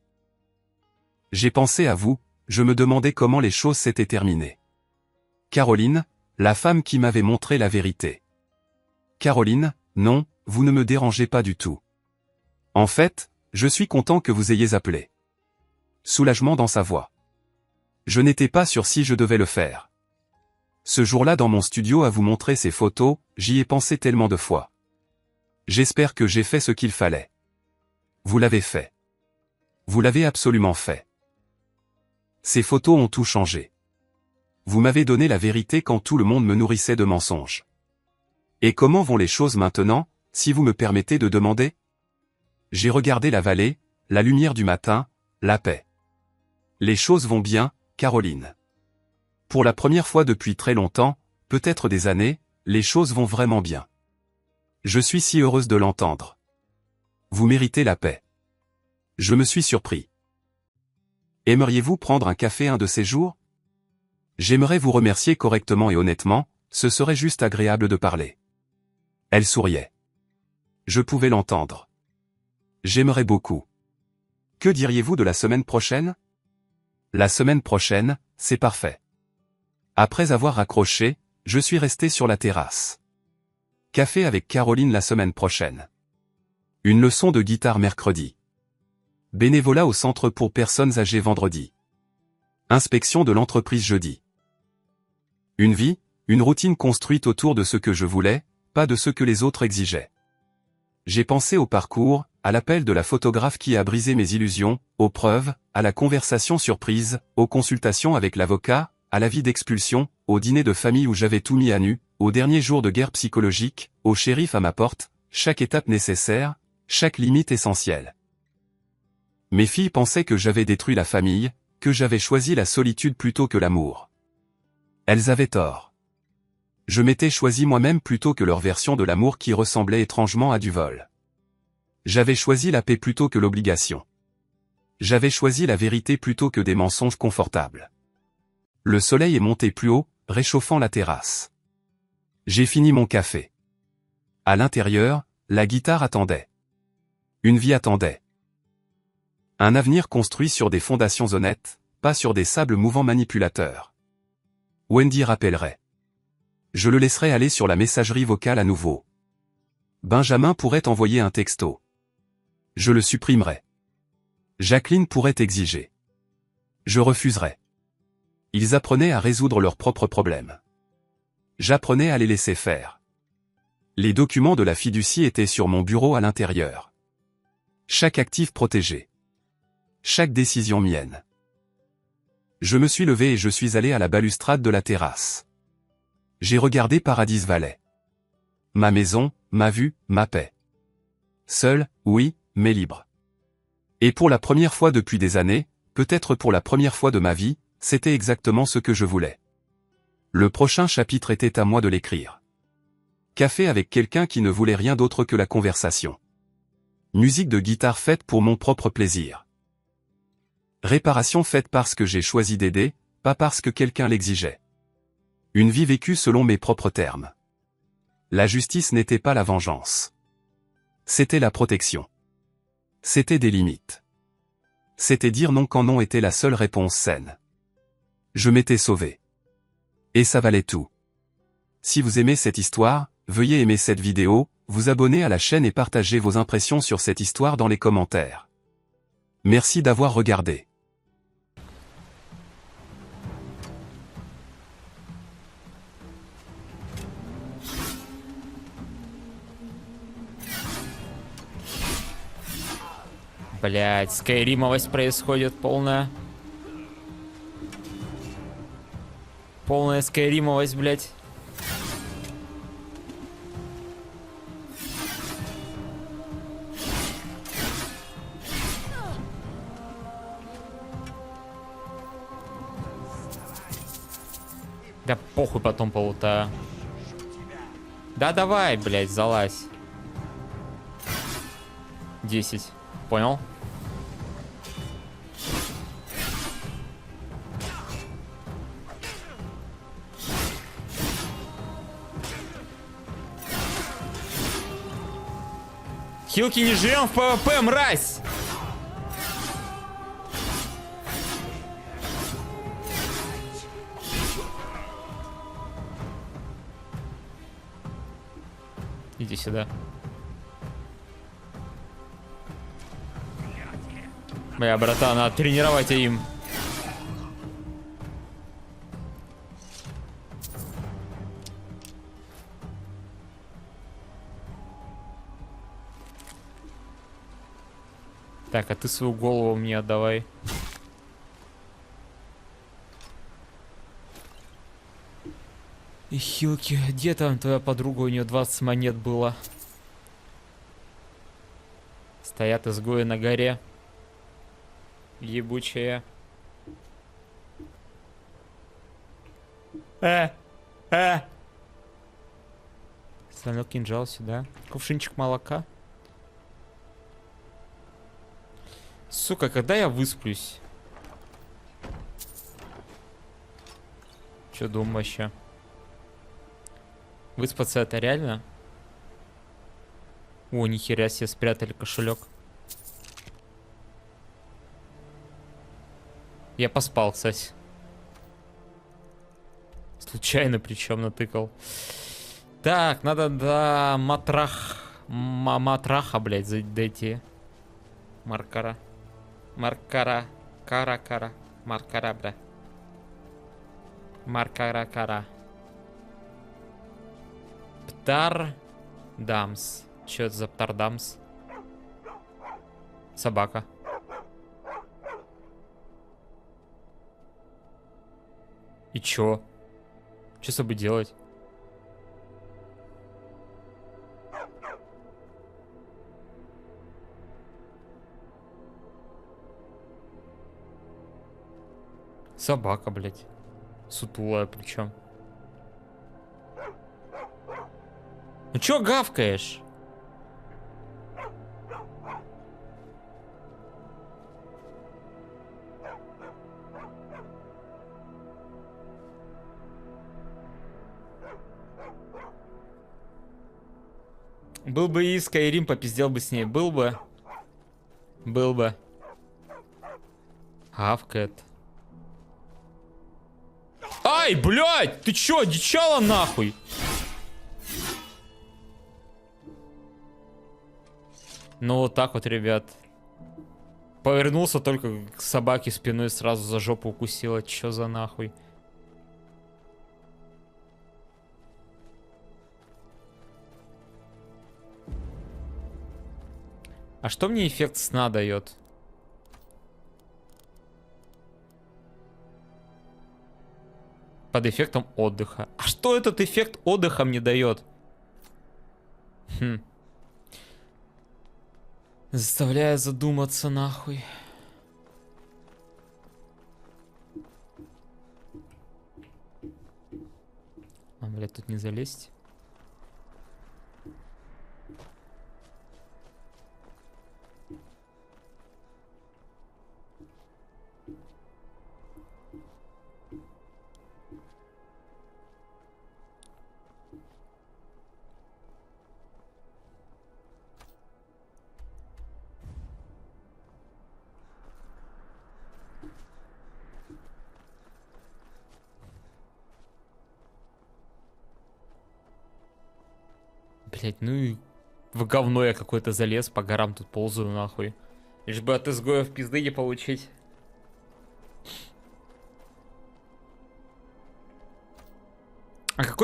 J'ai pensé à vous, je me demandais comment les choses s'étaient terminées. Caroline, la femme qui m'avait montré la vérité. Caroline, non, vous ne me dérangez pas du tout. En fait, je suis content que vous ayez appelé. Soulagement dans sa voix. Je n'étais pas sûr si je devais le faire. Ce jour-là dans mon studio à vous montrer ces photos, j'y ai pensé tellement de fois. J'espère que j'ai fait ce qu'il fallait. Vous l'avez fait. Vous l'avez absolument fait. Ces photos ont tout changé. Vous m'avez donné la vérité quand tout le monde me nourrissait de mensonges. Et comment vont les choses maintenant, si vous me permettez de demander? J'ai regardé la vallée, la lumière du matin, la paix. Les choses vont bien, Caroline. Pour la première fois depuis très longtemps, peut-être des années, les choses vont vraiment bien. Je suis si heureuse de l'entendre. Vous méritez la paix. Je me suis surpris. Aimeriez-vous prendre un café un de ces jours? J'aimerais vous remercier correctement et honnêtement, ce serait juste agréable de parler. Elle souriait. Je pouvais l'entendre. J'aimerais beaucoup. Que diriez-vous de la semaine prochaine? La semaine prochaine, c'est parfait. Après avoir raccroché, je suis resté sur la terrasse. Café avec Caroline la semaine prochaine. Une leçon de guitare mercredi. Bénévolat au centre pour personnes âgées vendredi. Inspection de l'entreprise jeudi. Une vie, une routine construite autour de ce que je voulais, pas de ce que les autres exigeaient. J'ai pensé au parcours, à l'appel de la photographe qui a brisé mes illusions, aux preuves, à la conversation surprise, aux consultations avec l'avocat, à la vie d'expulsion, au dîner de famille où j'avais tout mis à nu, au dernier jour de guerre psychologique, au shérif à ma porte, chaque étape nécessaire, chaque limite essentielle. Mes filles pensaient que j'avais détruit la famille, que j'avais choisi la solitude plutôt que l'amour. Elles avaient tort. Je m'étais choisi moi-même plutôt que leur version de l'amour qui ressemblait étrangement à du vol. J'avais choisi la paix plutôt que l'obligation. J'avais choisi la vérité plutôt que des mensonges confortables. Le soleil est monté plus haut, réchauffant la terrasse. J'ai fini mon café. À l'intérieur, la guitare attendait. Une vie attendait. Un avenir construit sur des fondations honnêtes, pas sur des sables mouvants manipulateurs. Wendy rappellerait. Je le laisserai aller sur la messagerie vocale à nouveau. Benjamin pourrait envoyer un texto. Je le supprimerai. Jacqueline pourrait exiger. Je refuserai. Ils apprenaient à résoudre leurs propres problèmes. J'apprenais à les laisser faire. Les documents de la fiducie étaient sur mon bureau à l'intérieur. Chaque actif protégé. Chaque décision mienne. Je me suis levé et je suis allé à la balustrade de la terrasse. J'ai regardé Paradise Valley. Ma maison, ma vue, ma paix. Seul, oui, mais libre. Et pour la première fois depuis des années, peut-être pour la première fois de ma vie, c'était exactement ce que je voulais. Le prochain chapitre était à moi de l'écrire. Café avec quelqu'un qui ne voulait rien d'autre que la conversation. Musique de guitare faite pour mon propre plaisir. Réparation faite parce que j'ai choisi d'aider, pas parce que quelqu'un l'exigeait. Une vie vécue selon mes propres termes. La justice n'était pas la vengeance. C'était la protection. C'était des limites. C'était dire non quand non était la seule réponse saine. Je m'étais sauvé. Et ça valait tout. Si vous aimez cette histoire, veuillez aimer cette vidéo, vous abonner à la chaîne et partager vos impressions sur cette histoire dans les commentaires. Merci d'avoir regardé. Блять, скайримовость происходит полная. Полная скайримовость, блять. Да похуй, потом полутаю. Да давай, блять, залазь. 10. Понял? Хилки не живем в ПВП, мразь! Иди сюда. Бля, братан, надо тренировать им. Так, а ты свою голову мне отдавай. И Хилки, где там твоя подруга? У нее 20 монет было. Стоят изгои на горе. Ебучая. Стальной кинжал сюда. Кувшинчик молока. Сука, когда я высплюсь? Чё думаю вообще? Выспаться это реально? О, нихера себе, спрятали кошелек. Я поспал, кстати. Случайно причем натыкал. Так, надо до матраха, блядь, дойти. Маркара. Маркара. Кара-кара. Маркара, бля. Маркара-кара. Птардамс. Чё это за Птардамс? Собака. И чё? Чё с собой делать? Собака, блядь. Сутулая причем. Ну чё гавкаешь? Был бы и Скайрим, попиздел бы с ней. Был бы. Был бы. Гавкает. Ай, блядь! Ты чё, дичала нахуй? Ну вот так вот, ребят. Повернулся только к собаке спиной, сразу за жопу укусила. Чё за нахуй? А что мне эффект сна дает? Под эффектом отдыха. А что этот эффект отдыха мне дает? Хм. Заставляя задуматься нахуй. А, блядь, тут не залезть. Блять, ну и в говно я какой-то залез, по горам тут ползаю нахуй. Лишь бы от изгоев пизды не получить. А какой-то